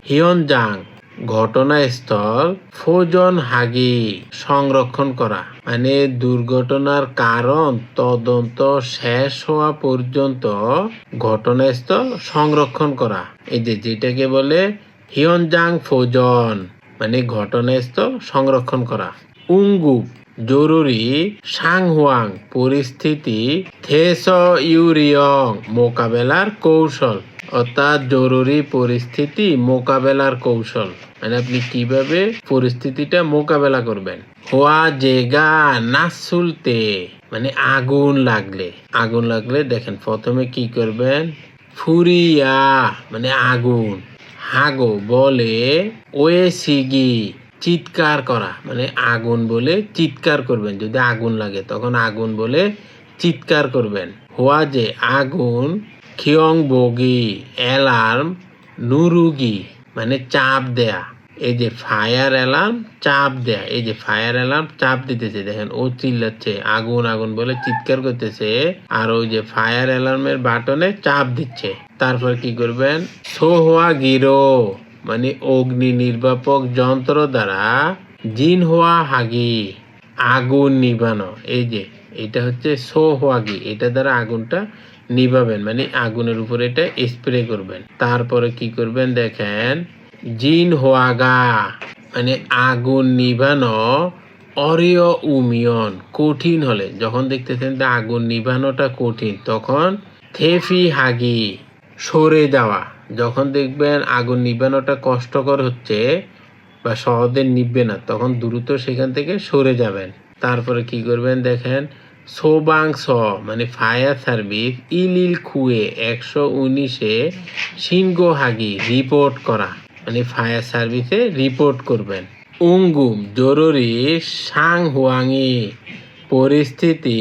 হিয়নজাং ঘটনাস্থল ফোজন হাগি সংরক্ষণ করা মানে দুর্ঘটনার কারণ তদন্ত শেষ হওয়া পর্যন্ত ঘটনাস্থল সংরক্ষণ করা এই যে যেটাকে বলে হিয়নজাং ফোজন মানে ঘটনাস্থল সংরক্ষণ করা। উঙ্গুপ জরুরি সাংহুয়াং পরিস্থিতি থেস ইউরিয়ং মোকাবেলার কৌশল, অর্থাৎ জরুরি পরিস্থিতি মোকাবেলার কৌশল, মানে আপনি কিভাবে পরিস্থিতিটা মোকাবেলা করবেন। হোয়া জেগা নাসুলতে মানে আগুন লাগলে দেখেন প্রথমে কি করবেন, ফুরিয়া মানে আগুন, হাগো বলে ওয়ে সিগি চিৎকার করা, মানে আগুন বলে চিৎকার করবেন। যদি আগুন লাগে তখন আগুন বলে চিৎকার করবেন। হোয়া যে আগুন, খিয়ং বগি অ্যালার্ম, নুরুগি মানে চাপ দেয়া, এই যে ফায়ার অ্যালার্ম চাপ দেয়া, এই যে ফায়ার অ্যালার্ম চাপ দিতেছে, দেখেন ও চিল্লাচ্ছে, আগুন আগুন বলে চিৎকার করতেছে, আর ওই যে ফায়ার অ্যালার্মের বাটনে চাপ দিচ্ছে। তারপর কি করবেন, সোহোয়া গিরো মানে অগ্নি নির্বাপক যন্ত্র দ্বারা জিন হওয়া হাগি আগুন নিভানো, এই যে এটা হচ্ছে সোহওয়াগি, এটা দ্বারা আগুনটা নিভাবেন, মানে আগুনের উপরে এটা স্প্রে করবেন। তারপরে কি করবেন দেখেন, জিন হোয়াগা মানে আগুন নিভানো, অরিয় উমিয়ন কঠিন হলে, যখন দেখতেছেন যে আগুন নিভানোটা কঠিন তখন থেফি হাগি সরে যাওয়া, যখন দেখবেন আগুন নিভানোটা কষ্টকর হচ্ছে বা সহজে নিভবে না তখন দ্রুত সেখান থেকে সরে যাবেন। তারপরে কি করবেন দেখেন, সোবাংস মানে ফায়ার সার্ভিস ইলিল খুয়ে 119-এ সিনগো হাগি রিপোর্ট করা, মানে ফায়ার সার্ভিসে রিপোর্ট করবেন। উঙ্গুম জরুরি সাং হুয়াংই পরিস্থিতি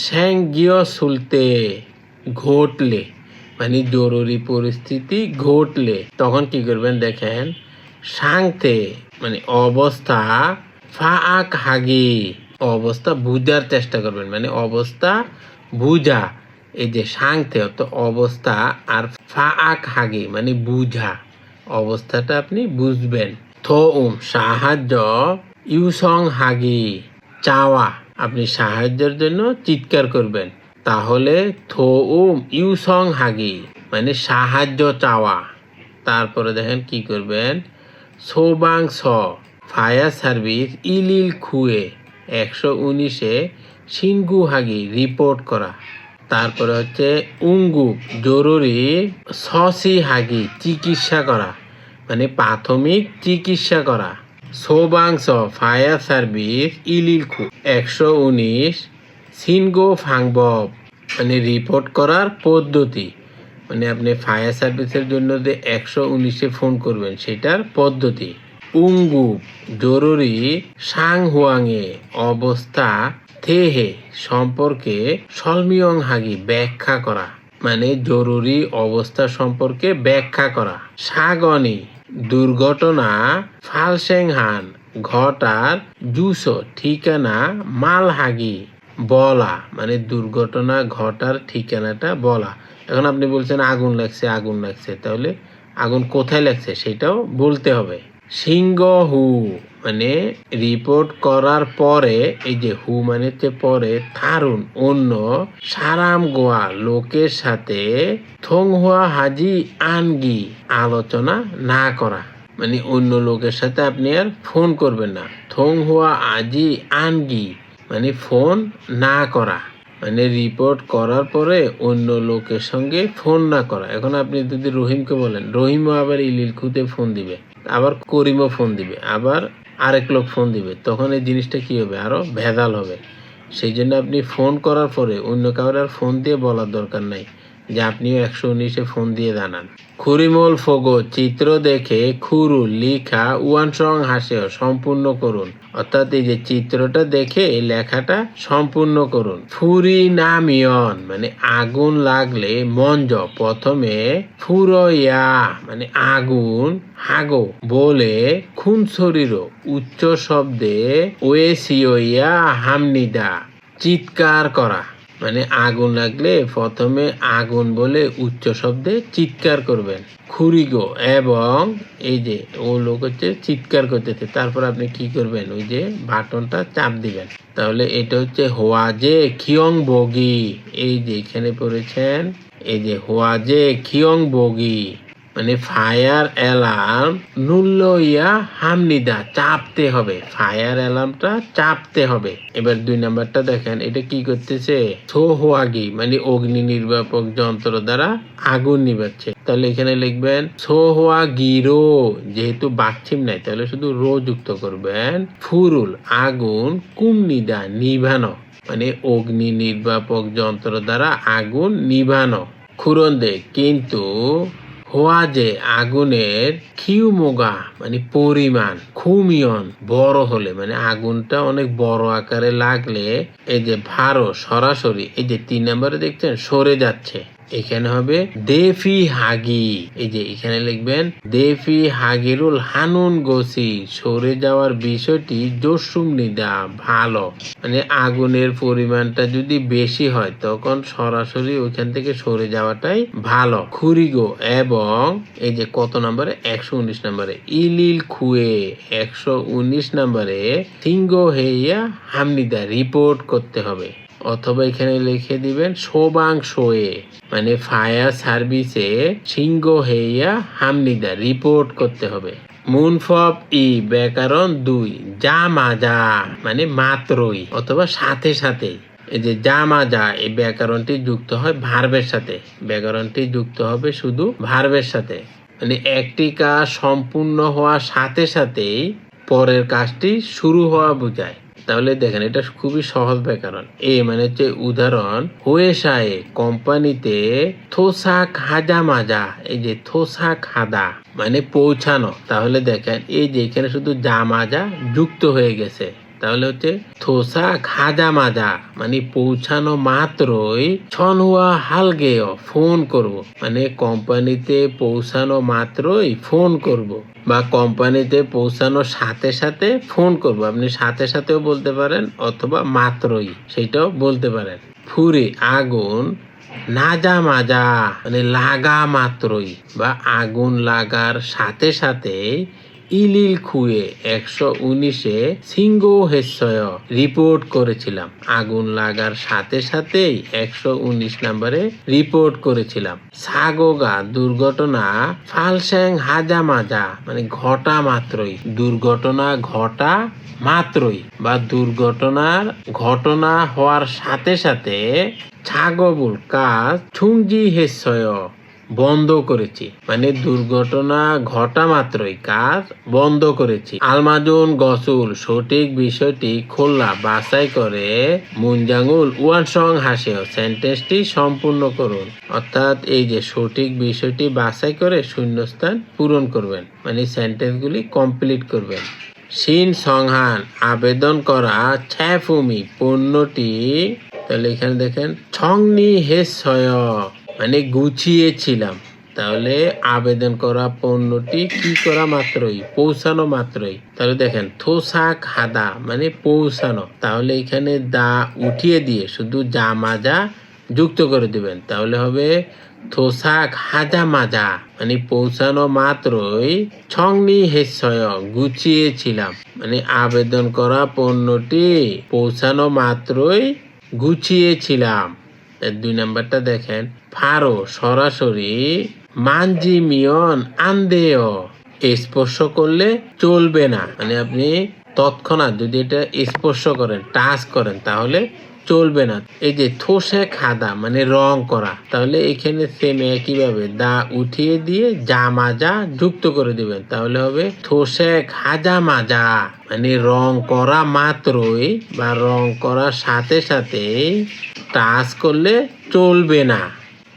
স্যাংগিও সুলতে ঘটলে, মানে জরুরি পরিস্থিতি ঘটলে তখন কি করবেন দেখেন, সাংতে মানে অবস্থা, ফাআক হাগি অবস্থা বুঝার চেষ্টা করবেন, মানে অবস্থা বুঝা, এই যে সাংতে তো অবস্থা, আর ফাআক হাগি মানে বুঝা, অবস্থাটা আপনি বুঝবেন। থোউম সাহায্য, ইউসং হাগি চাওয়া, আপনি সাহায্যের জন্য চিৎকার করবেন, তাহলে থোউম ইউসং হাগি মানে সাহায্য চাওয়া। তারপরে দেখেন কি করবেন, সোবাংস ফায়ার সার্ভিস ইলিল খুয়ে 119-এ সিনগু হাগি রিপোর্ট করা। তারপরে হচ্ছে উঙ্গুপ জরুরি সসি হাগি চিকিৎসা করা, মানে প্রাথমিক চিকিৎসা করা। সোবাংস ফায়ার সার্ভিস ইলিল খু 119 সিনগো ফাংবব মানে রিপোর্ট করার পদ্ধতি, মানে আপনি ফায়ার সার্ভিসের জন্য যে 119-এ ফোন করবেন সেটার পদ্ধতি। উঙ্গুপ জরুরি সাংহুয়াংয়ে অবস্থা থেহে সম্পর্কে সলমিয়ং হাগি ব্যাখ্যা করা, মানে জরুরি অবস্থা সম্পর্কে ব্যাখ্যা করা। সাগনি দুর্ঘটনা ফালসেংহান ঘটার জুসো ঠিকানা মালহাগি বলা, মানে দুর্ঘটনা ঘটার ঠিকানাটা বলা। এখন আপনি বলছেন আগুন লাগছে, তাহলে আগুন কোথায় লাগছে সেটাও বলতে হবে। সিংহ হু মানে রিপোর্ট করার পরে, এই যে হু মানে হচ্ছে পরে, থারুন অন্য, সারাম গোয়া লোকের সাথে, থংহুয়া হাজি আনগি আলোচনা না করা, মানে অন্য লোকের সাথে আপনি আর ফোন করবেন না। থংহুয়া আজি আনগি মানে ফোন না করা, মানে রিপোর্ট করার পরে অন্য লোকের সঙ্গে ফোন না করা। এখন আপনি যদি রহিমকে বলেন, রহিমও আবার ইলিল খুতে ফোন দিবে, আবার করিমও ফোন দিবে, আবার আরেক লোক ফোন দিবে, তখন এই জিনিসটা কি হবে, আরো ভেজাল হবে। সেই জন্য আপনি ফোন করার পরে অন্য কাউরে আর ফোন দিয়ে বলার দরকার নাই যে আপনিও 119-এ ফোন দিয়ে জানান। খুরিমল ফোগো চিত্র দেখে খুরু লিখা ওয়ানসং হাসেও সম্পূর্ণ করুন, অর্থাৎ এই যে চিত্রটা দেখে এই লেখাটা সম্পূর্ণ করুন। ফুরি নামিয়ন মানে আগুন লাগলে মঞ্জ প্রথমে ফুরইয়া মানে আগুন, হাগো বলে খুন শরীর উচ্চ শব্দে ওয়েসিওয়া হামনিদা চিৎকার করা, মানে আগুন লাগলে প্রথমে আগুন বলে উচ্চ শব্দে চিৎকার করবেন। খুরিগো এবং এই যে ও লোক হচ্ছে চিৎকার করতেছে, তারপর আপনি কি করবেন, ওই যে বাটনটা চাপ দিবেন। তাহলে এটা হচ্ছে হোয়াজে খিয়ং বগি, এই যে এখানে পড়েছেন, এই যে হোয়াজে খিয়ং বগি মানে ফায়ার অ্যালার্ম নুল্লইয়া হামনিদা চাপতে হবে, ফায়ার অ্যালার্মটা চাপতে হবে। এবার 2 নাম্বারটা দেখেন, এটা কি করতেছে, সোহওয়াগি মানে অগ্নি নির্বাপক যন্ত্র দ্বারা আগুন নিভাচ্ছে। তাহলে এখানে লিখবেন সোহওয়াগিরো, যেহেতু বাচ্চিম নাই তাহলে শুধু রো যুক্ত করবেন। ফুরুল আগুন, কুমনিদা নিভানো মানে অগ্নি নির্বাপক যন্ত্র দ্বারা আগুন নিভানো। খুরন্দে কিন্তু হওয়া যে আগুনের খিউমোগা মানে পরিমাণ, খুমিয়ন বড় হলে মানে আগুনটা অনেক বড় আকারে লাগলে এই যে ভারো সরাসরি এই যে 3 নম্বরে দেখছেন সরে যাচ্ছে, এখানে হবে দেফি হাগি। এই যে এখানে লিখবেন দেফি হাগিরুল হানুন গোসি, সরে যাওয়ার বিষয়টি জসুম নিদা ভালো, মানে আগুনের পরিমাণটা যদি বেশি হয় তখন সরাসরি ওইখান থেকে সরে যাওয়াটাই ভালো। খুরিগো এবং এই যে কত নম্বরে 119 নম্বরে ইলিল খুয়ে 119 নম্বরে সিংগো হেইয়া হামনিদা রিপোর্ট করতে হবে, অথবা এখানে লিখে দিবেন সোবাংশোয়ে মানে ফায়ার সার্ভিসে সিংগো হেইয়া হামনিদা রিপোর্ট করতে হবে। মুনফব ই ব্যাকরণ 2 যা মাজা মানে মাত্রই অথবা সাথে সাথে। এই যে যা মাজা এই ব্যাকরণটি যুক্ত হয় ভার্বের সাথে, ব্যাকরণটি যুক্ত হবে শুধু ভার্বের সাথে, মানে একটি কাজ সম্পূর্ণ হওয়ার সাথে সাথেই পরের কাজটি শুরু হওয়া বোঝায়। তাহলে দেখেন এটা খুবই সহজ ব্যাকরণ। এ মানে হচ্ছে উদাহরণ, হোয়েসায়ে কোম্পানিতে থোসাক হাজা মাজা, এই যে থোসাক হাদা মানে পৌঁছানো। তাহলে দেখেন এই যে এখানে শুধু যা মাজা যুক্ত হয়ে গেছে, তাহলে হচ্ছে থোসা খাজা মাজা মানে পৌঁছানো মাত্রই ছনহুয়া হালগেও ফোন করব, মানে কোম্পানিতে পৌঁছানো মাত্রই ফোন করব বা কোম্পানিতে পৌঁছানোর সাথে সাথে ফোন করব। আপনি সাথে সাথেও বলতে পারেন অথবা মাত্রই সেটাও বলতে পারেন। ফুরি আগুন, নাজা মাজা মানে লাগা মাত্রই বা আগুন লাগার সাথে সাথে ইলিল খুয়ে 119-এ সিংগো হেসয় রিপোর্ট করেছিলাম, আগুন লাগার সাথে সাথেই 119 নম্বরে রিপোর্ট করেছিলাম। সাগোগা দুর্ঘটনা, ফালস্যাং হাজা মাজা মানে ঘটা মাত্রই, দুর্ঘটনা ঘটা মাত্রই বা দুর্ঘটনার ঘটনা হওয়ার সাথে সাথে ছাগবুল কাজ ছুংজি হেসয় বন্ধ করেছি, মানে দুর্ঘটনা ঘটা মাত্রই কাজ বন্ধ করেছি। আলমাজুন গসুল সঠিক বিষয়টি খোলা বাছাই করে মুনজাঙ্গুল ওয়ানসং হাসেও সেন্টেন্সটি সম্পূর্ণ করুন, অর্থাৎ এই যে সঠিক বিষয়টি বাছাই করে শূন্যস্থান পূরণ করবেন, মানে সেন্টেন্সগুলি কমপ্লিট করবেন। সিন সংহান আবেদন করা ছ্যাফুমি পণ্যটি, তাহলে এখানে দেখেন ছংনি হেসয় মানে গুছিয়েছিলাম, তাহলে আবেদন করা পণ্যটি কি করা মাত্রই পৌঁছানো মাত্রই। তাহলে দেখেন থোসাক হাদা মানে পৌঁছানো, তাহলে এখানে দা উঠিয়ে দিয়ে শুধু যা মাজা যুক্ত করে দিবেন, তাহলে হবে থোসাক হাজা মাজা মানে পৌঁছানো মাত্রই ছংনি হেসয় গুছিয়েছিলাম, মানে আবেদন করা পণ্যটি পৌঁছানো মাত্রই গুছিয়েছিলাম। 2 নাম্বারটা দেখেন ফারো সরাসরি, মানজি মিয়ন আন্দেয় স্পর্শ করলে চলবে না, মানে আপনি তৎক্ষণাৎ যদি এটা স্পর্শ করেন টাচ করেন তাহলে চলবে না। এই যে থোসে খাদা মানে রং করা, তাহলে এখানে সেম একইভাবে দা উঠিয়ে দিয়ে যা মাজা যুক্ত করে দিবেন, তাহলে হবে থোসে খাজা মাজা মানে রং করা মাত্রই বা রং করার সাথে সাথে টাচ করলে চলবে না।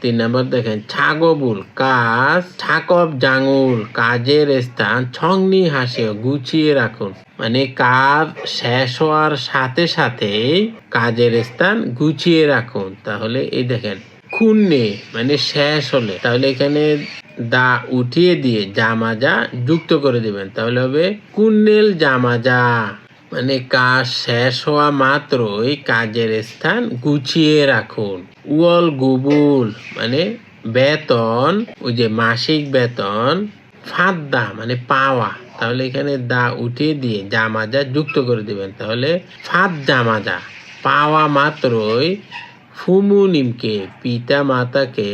3 নম্বর দেখেন ছাগবুল কাজ, ছাকব জাঙ্গুল কাজের স্থান, ছংনি হাসিও গুছিয়ে রাখুন, মানে কাজ শেষ হওয়ার সাথে সাথে কাজের স্থান গুছিয়ে রাখুন। তাহলে এই দেখেন খুন্নে মানে শেষ হলে, তাহলে এখানে দা উঠিয়ে দিয়ে জামাজা যুক্ত করে দিবেন, তাহলে হবে কুন্নেল জামাজা মানে কাজ শেষ হওয়া মাত্রই কাজের স্থান গুছিয়ে রাখুন। উয়াল গুবুল মানে বেতন, ওই যে মাসিক বেতন, ফাদ্দা মানে পাওয়া, তাহলে এখানে দা উঠিয়ে দিয়ে জামাজা যুক্ত করে দিবেন, তাহলে ফাদ জামাজা পাওয়া মাত্রই ফুমুনিমকে পিতা মাতাকে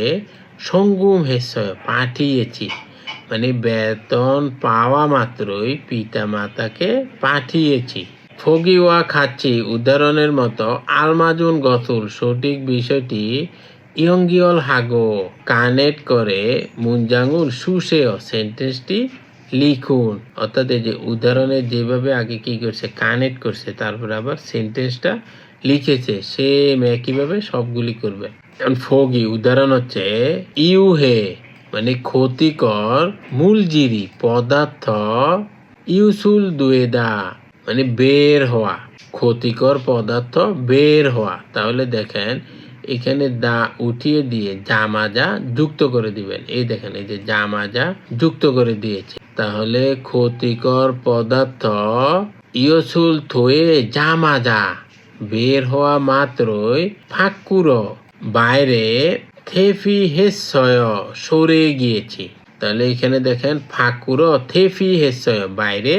সঙ্গুম হেসয় পাঠিয়েছি, মানে বেতন পাওয়া মাত্রই পিতামাতাকে পাঠিয়েছি। ফগিওয়া খাচ্ছি উদাহরণের মতো আলমাজুন গসুল সঠিক বিষয়টি ইয়ঙ্গিয়ল হাগো কানেক্ট করে মুনজাঙ্গুল সুশেয় সেন্টেন্সটি লিখুন। অর্থাৎ এই যে উদাহরণে যেভাবে আগে কি করছে কানেক্ট করছে তারপরে আবার সেন্টেন্সটা লিখেছে সেম একইভাবে সবগুলি করবে। এখন ফগি উদাহরণ হচ্ছে ইউ হে মানে ক্ষতিকর মূলজিরি পদার্থ ইউসুল দুয়েদা মানে বের হওয়া ক্ষতিকর পদার্থ বের হওয়া। তাহলে দেখেন এখানে দা উঠিয়ে দিয়ে জামাজা যুক্ত করে দিবেন। এই দেখেন এই যে জামাজা যুক্ত করে দিয়েছে। তাহলে ক্ষতিকর পদার্থ ইয়সুল থয়ে জামাজা বের হওয়া মাত্রই ফাঁকুরো বাইরে থেফি হেসয় সরে গিয়েছি। তাহলে এখানে দেখেন ফাঁকুরো থেফি হেসয় বাইরে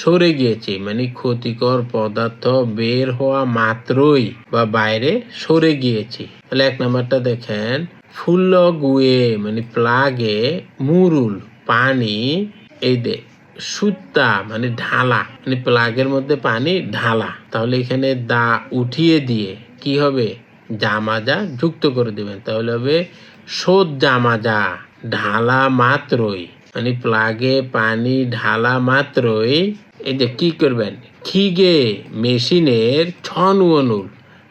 সরে গিয়েছি মানে ক্ষতিকর পদার্থ বের হওয়া মাত্রই বা বাইরে সরে গিয়েছি। তাহলে এক নাম্বারটা দেখেন ফুল্ল গুয়ে মানে প্লাগে মুরুল পানি এই দে সুত্তা মানে ঢালা মানে প্লাগের মধ্যে পানি ঢালা। তাহলে এখানে দা উঠিয়ে দিয়ে কি হবে জামাজা যুক্ত করে দিবেন। তাহলে হবে সোদ জামাজা ঢালা মাত্রই মানে প্লাগে পানি ঢালা মাত্রই এই যে কি করবেন খিগে মেশিনের ছনুনুল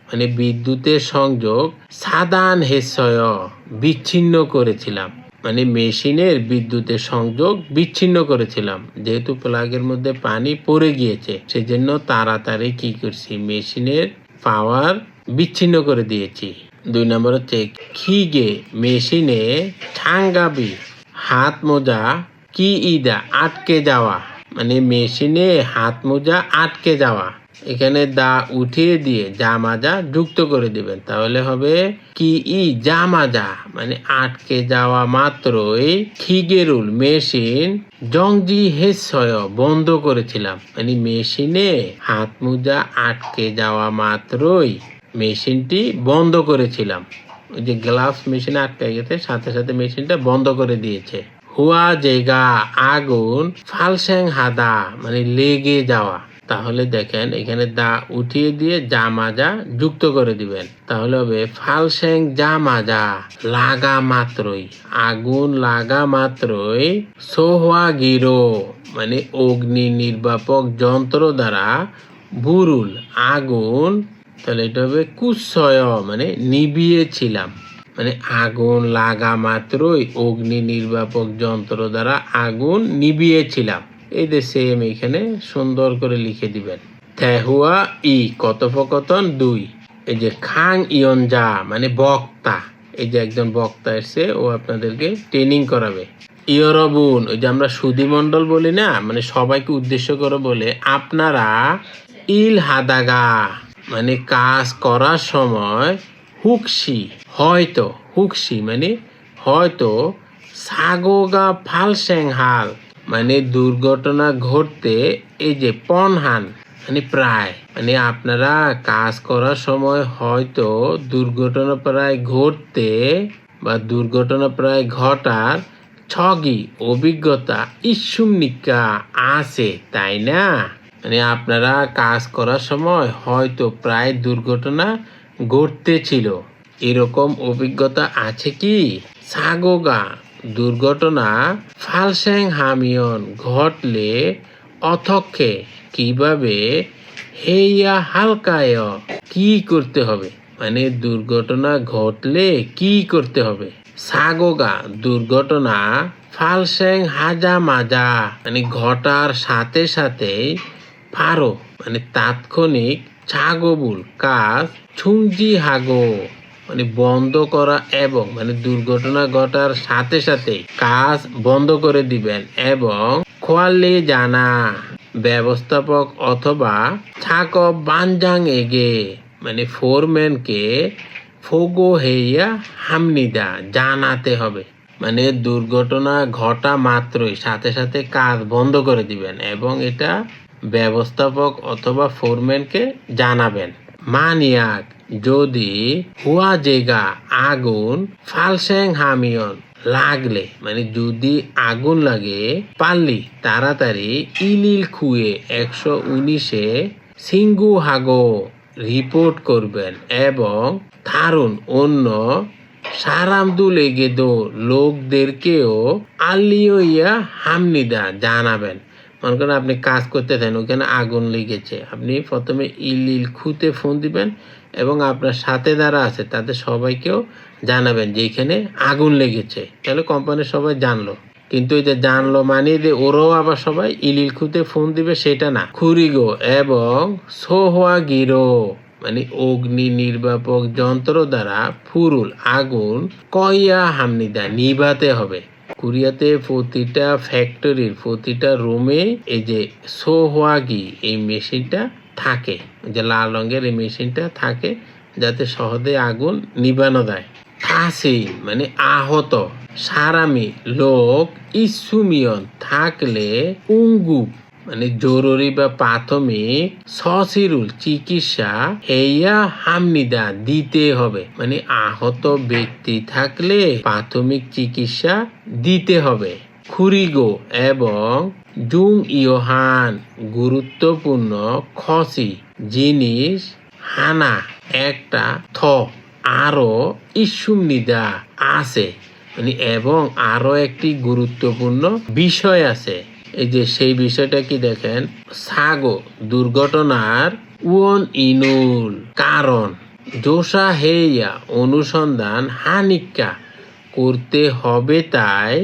মানে বিদ্যুতের সংযোগ সাদান হেসয় বিচ্ছিন্ন করেছিলাম মানে মেশিনের বিদ্যুতের সংযোগ বিচ্ছিন্ন করেছিলাম। যেহেতু প্লাগের মধ্যে পানি পড়ে গিয়েছে সেজন্য তাড়াতাড়ি কি করছি মেশিনের পাওয়ার বিচ্ছিন্ন করে দিয়েছি। 2 নম্বর হচ্ছে খিগে মেশিনে ছাঙ্গাবি হাত মোজা কি ইদা আটকে যাওয়া মানে মেশিনে হাত মোজা আটকে যাওয়া। এখানে দা উঠিয়ে দিয়ে জামাজা যুক্ত করে দিবেন। তাহলে হবে কি ই জামাজা মানে আটকে যাওয়া মাত্রই খিগেরুল মেশিন জংজি হেসয় বন্ধ করেছিলাম মানে মেশিনে হাত মোজা আটকে যাওয়া মাত্রই মেশিনটি বন্ধ করেছিলাম। ওই যে গ্লাভস মেশিনে আটকে গেছে সাথে সাথে মেশিনটা বন্ধ করে দিয়েছে। হুয়া জায়গা আগুন ফালস্যাং হাদা মানে লেগে যাওয়া। তাহলে দেখেন এখানে দা উঠিয়ে দিয়ে জামাজা যুক্ত করে দিবেন। তাহলে হবে ফালস্যাং জামাজা লাগা মাত্রই আগুন লাগা মাত্রই সোহা গিরো মানে অগ্নি নির্বাপক যন্ত্র দ্বারা বুরুল আগুন। তাহলে এটা হবে কুৎসয় মানে নিভিয়েছিলাম মানে আগুন লাগা মাত্রই অগ্নি নির্বাপক যন্ত্র দ্বারা আগুন নিভিয়েছিলাম। এই যে সেম এখানে সুন্দর করে লিখে দিবেন। থেহুয়া ই কথোপকথন 2 এই যে খাং ইয়নজা মানে বক্তা এই যে একজন বক্তা এসে ও আপনাদেরকে ট্রেনিং করাবে। ইয়রবুন ওই যে আমরা সুধীমণ্ডল বলি না মানে সবাইকে উদ্দেশ্য করে বলে আপনারা ইল হাদাগা মানে কাজ করার সময় হুকসি হয়তো হুকসি মানে হয়তো সাগোগা ফালস্যাং হাল মানে দুর্ঘটনা ঘটতে এই যে পনহান মানে প্রায় মানে আপনারা কাজ করার সময় হয়তো দুর্ঘটনা প্রায় ঘটতে বা দুর্ঘটনা প্রায় ঘটার ছগি অভিজ্ঞতা ইসুমনিকা আছে তাই না মানে আপনারা কাজ করার সময় হয়তো প্রায় দুর্ঘটনা ঘটতেছিল এরকম অভিজ্ঞতা আছে কি? সাগোগা দুর্ঘটনা ফালস্যাং হামিয়ন ঘটলে অথক্ষে কিভাবে হেইয়া হালকায় কি করতে হবে মানে দুর্ঘটনা ঘটলে কি করতে হবে। সাগোগা দুর্ঘটনা ফালস্যাং হাজা মাজা মানে ঘটার সাথে সাথে ফারো মানে তাৎক্ষণিক ছাগবুল কাজ ছুংজি হাগো মানে বন্ধ করা এবং মানে দুর্ঘটনা ঘটার সাথে সাথে কাজ বন্ধ করে দিবেন এবং খোয়ালে জানা ব্যবস্থাপক অথবা ছাক বানজাং এগে মানে ফোরম্যানকে ফোগো হেইয়া হামনিদা জানাতে হবে মানে দুর্ঘটনা ঘটা মাত্রই সাথে সাথে কাজ বন্ধ করে দিবেন এবং এটা ব্যবস্থাপক অথবা ফোরম্যানকে জানাবেন। মানিয়াক যদি হুয়া জেগা আগুন ফালস্যাং হামিয়ন লাগলে মানে যদি আগুন লাগে পারলি তাড়াতাড়ি ইলিল খুয়ে 119-এ সিঙ্গু হাগো রিপোর্ট করবেন এবং থারুন অন্য সারামদুল এগেদো লোকদেরকেও আল্লিয়া হামনিদা জানাবেন। মনে করেন আপনি কাজ করতেছেন, ওখানে আগুন লেগেছে, আপনি প্রথমে ইলিল খুতে ফোন দিবেন এবং আপনার সাথে যারা আছে তাদের সবাইকেও জানাবেন যে এখানে আগুন লেগেছে। তাহলে কোম্পানির সবাই জানলো। কিন্তু এই যে জানলো মানে যে ওরাও আবার সবাই ইলিল খুতে ফোন দিবে সেটা না। খুরিগো এবং সোহোয়া গিরো মানে অগ্নি নির্বাপক যন্ত্র দ্বারা ফুরুল আগুন কইয়া হামনিদা নিভাতে হবে। কোরিয়াতে প্রতিটা ফ্যাক্টরির প্রতিটা রুমে এই যে সোহওয়াগি এই মেশিনটা থাকে, যে লাল রঙের এই মেশিনটা থাকে যাতে সহজে আগুন নিভানো যায়। ফাঁসি মানে আহত সারামি লোক ইসুমিয়ন থাকলে উঙ্গু মানে জরুরি বা প্রাথমিক সসিরুল চিকিৎসা হেয়া হামনিদা দিতে হবে। মানে আহত ব্যক্তি থাকলে প্রাথমিক চিকিৎসা দিতে হবে। খুরিগো এবং জুং ইয়োহান গুরুত্বপূর্ণ খসি জিনিস হানা একটা থ আরো ইসুমনিদা আছে মানে এবং আরো একটি গুরুত্বপূর্ণ বিষয় আছে। এই যে সেই বিষয়টা কি দেখেন, সাগো দুর্ঘটনার উয়ন ইনুল কারণ জোসা হেয়া অনুসন্ধান হানিকা করতে হবে। তাই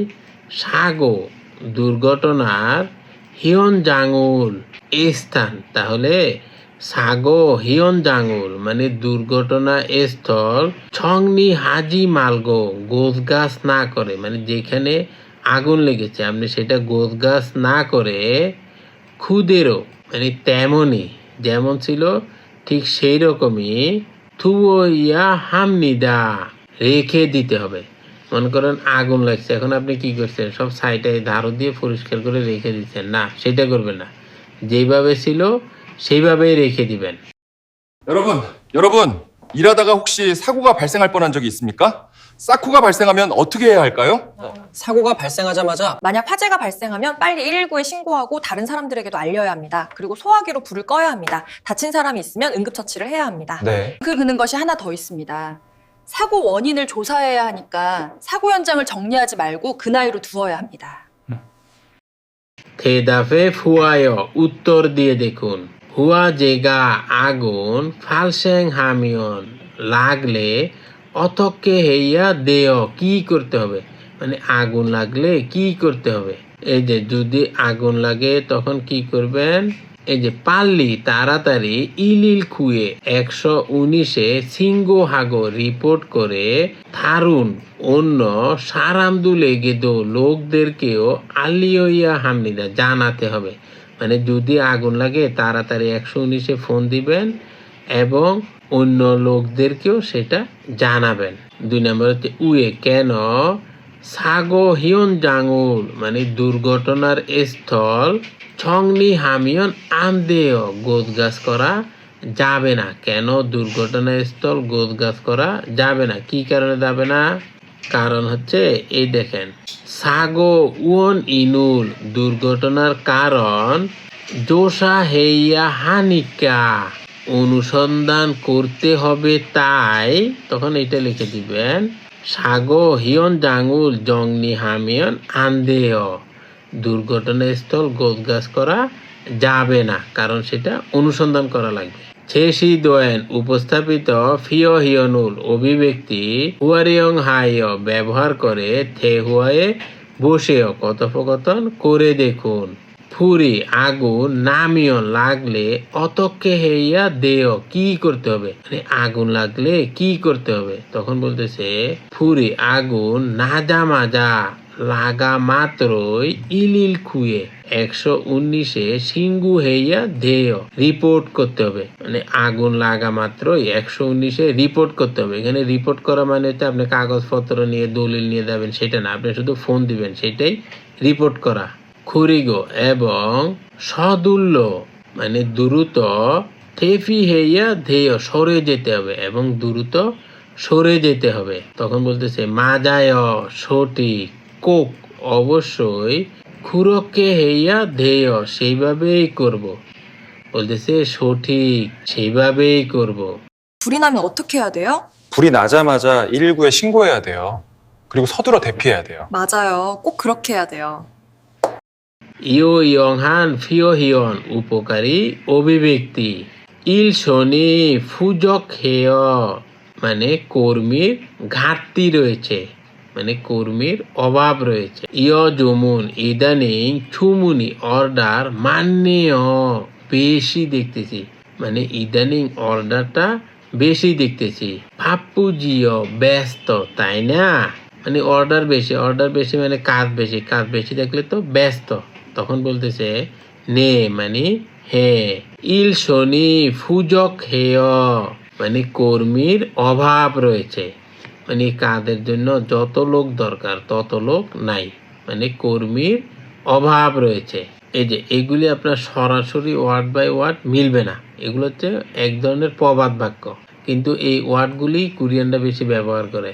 সাগো দুর্ঘটনার হিয়ন জাঙ্গুল স্থান, তাহলে সাগো হিয়ন জাঙ্গুল মানে দুর্ঘটনা স্থল ছংনি হাজি মালগো গোছ গাছ না করে মানে যেখানে আগুন লেগেছে আপনি সেটা গোছ গাছ না করে খুদেরও মানে তেমনই যেমন ছিল ঠিক সেই রকমই থুইয়া হামনিদা রেখে দিতে হবে। মনে করেন আগুন লাগছে, এখন আপনি কি করছেন, সব সাইডে ধারু দিয়ে পরিষ্কার করে রেখে দিচ্ছেন, না সেটা করবেন না, যেভাবে ছিল সেইভাবেই রেখে দিবেন। 여러분, 일하다가 혹시 사고가 발생할 뻔한 적이 있습니까? 사쿠가 발생하면 어떻게 해야 할까요? 사고가 발생하자마자 만약 화재가 발생하면 빨리 119에 신고하고 다른 사람들에게도 알려야 합니다. 그리고 소화기로 불을 꺼야 합니다. 다친 사람이 있으면 응급처치를 해야 합니다. 네. 그는 것이 하나 더 있습니다. 사고 원인을 조사해야 하니까 사고 현장을 정리하지 말고 그나이로 두어야 합니다. 대답에 후하여 উত্তর দিয়ে দেখুন। হুয়া জেগা আগুন ফালসেংহামিয়ন লাগলে অতকে হেইয়া দেয় কি করতে হবে, মানে আগুন লাগলে কি করতে হবে। এই যে যদি আগুন লাগে তখন কি করবেন, এই যে পাল্লি তাড়াতাড়ি ইলিল খুয়ে 119-এ সিঙ্গো হাগো রিপোর্ট করে থারুন অন্য সারামদুলে গেদো লোকদেরকেও আল্লিয়া হামনিদা জানাতে হবে। মানে যদি আগুন লাগে তাড়াতাড়ি 119-এ ফোন দিবেন এবং অন্য লোকদেরকেও সেটা জানাবেন। 2 নম্বর হচ্ছে উয়ে কেন সাগো হিয়ন জাঙ্গুল মানে দুর্ঘটনার স্থল ছংনি হামিয়ন আমদেয় গোছগাছ করা যাবে না। কেন দুর্ঘটনার স্থল গোছগাছ করা যাবে না, কি কারণে যাবে না, কারণ হচ্ছে এই দেখেন সাগো উয়ন ইনুল দুর্ঘটনার কারণ জোসা হেইয়া হানিকা অনুসন্ধান করতে হবে। তাই তখন এটা লিখে দিবেন সাগো হিয়ন জাঙ্গুল জংনি হামিয়ন আন্দেয় দুর্ঘটনাস্থল গোছগাছ করা যাবে না, কারণ সেটা অনুসন্ধান করা লাগবে। ছেসি দোয়েন উপস্থাপিত ফিয় হিয়নুল অভিব্যক্তি হুয়ারিয়ং হাইয় ব্যবহার করে থে হুয়ায়ে বসেও কথোপকথন করে দেখুন। ফুরি আগুন নামিয়ন লাগলে অতকে হেইয়া দেয় কি করতে হবে, মানে আগুন লাগলে কি করতে হবে, তখন বলতেছে ফুরি আগুন নাজা মাজা লাগা মাত্রই ইলিল খুয়ে 119-এ সিঙ্গু হেইয়া ধেয় রিপোর্ট করতে হবে। মানে আগুন লাগা মাত্রই 119-এ রিপোর্ট করতে হবে। এখানে রিপোর্ট করা মানে হচ্ছে আপনি কাগজপত্র নিয়ে দলিল নিয়ে যাবেন সেটা না, আপনি শুধু ফোন দিবেন, সেটাই রিপোর্ট করা। খুরিগো এবং সদুল্য মানে দ্রুত থেফি হেইয়া ধেয় সরে যেতে হবে এবং দ্রুত সরে যেতে হবে। তখন বলতেছে মাজায় সঠিক, কোক অবশ্যই, খুরককে হেইয়া ধেয় সেইভাবেই করব। বলতেছে সঠিক, সেইভাবেই করব। 불이 나면 어떻게 해야 돼요? 불이 나자마자 119에 신고해야 돼요. 그리고 서둘러 대피해야 돼요. 맞아요. 꼭 그렇게 해야 돼요. ইয় ইয়ংহান ফিও হিয়ন উপকারী অভিব্যক্তি। ইল শনি ফুজক হেয় মানে কর্মীর ঘাটতি রয়েছে, মানে কর্মীর অভাব রয়েছে। ইয় জমুন ইদানিং ছুমুনি অর্ডার মান্যেয় বেশি দেখতেছি, মানে ইদানিং অর্ডারটা বেশি দেখতেছি। ফাপ্পুজিও ব্যস্ত তাই না, মানে অর্ডার বেশি মানে কাজ বেশি দেখলে তো ব্যস্ত। তখন বলতেছে নে মানে হ্যাঁ। ইল শনি ফুজক হেয় মানে কর্মীর অভাব রয়েছে, মানে কাজের জন্য যত লোক দরকার তত লোক নাই, মানে কর্মীর অভাব রয়েছে। এই যে এগুলি আপনার সরাসরি ওয়ার্ড বাই ওয়ার্ড মিলবে না, এগুলো হচ্ছে এক ধরনের প্রবাদ বাক্য, কিন্তু এই ওয়ার্ডগুলি কোরিয়ানরা বেশি ব্যবহার করে।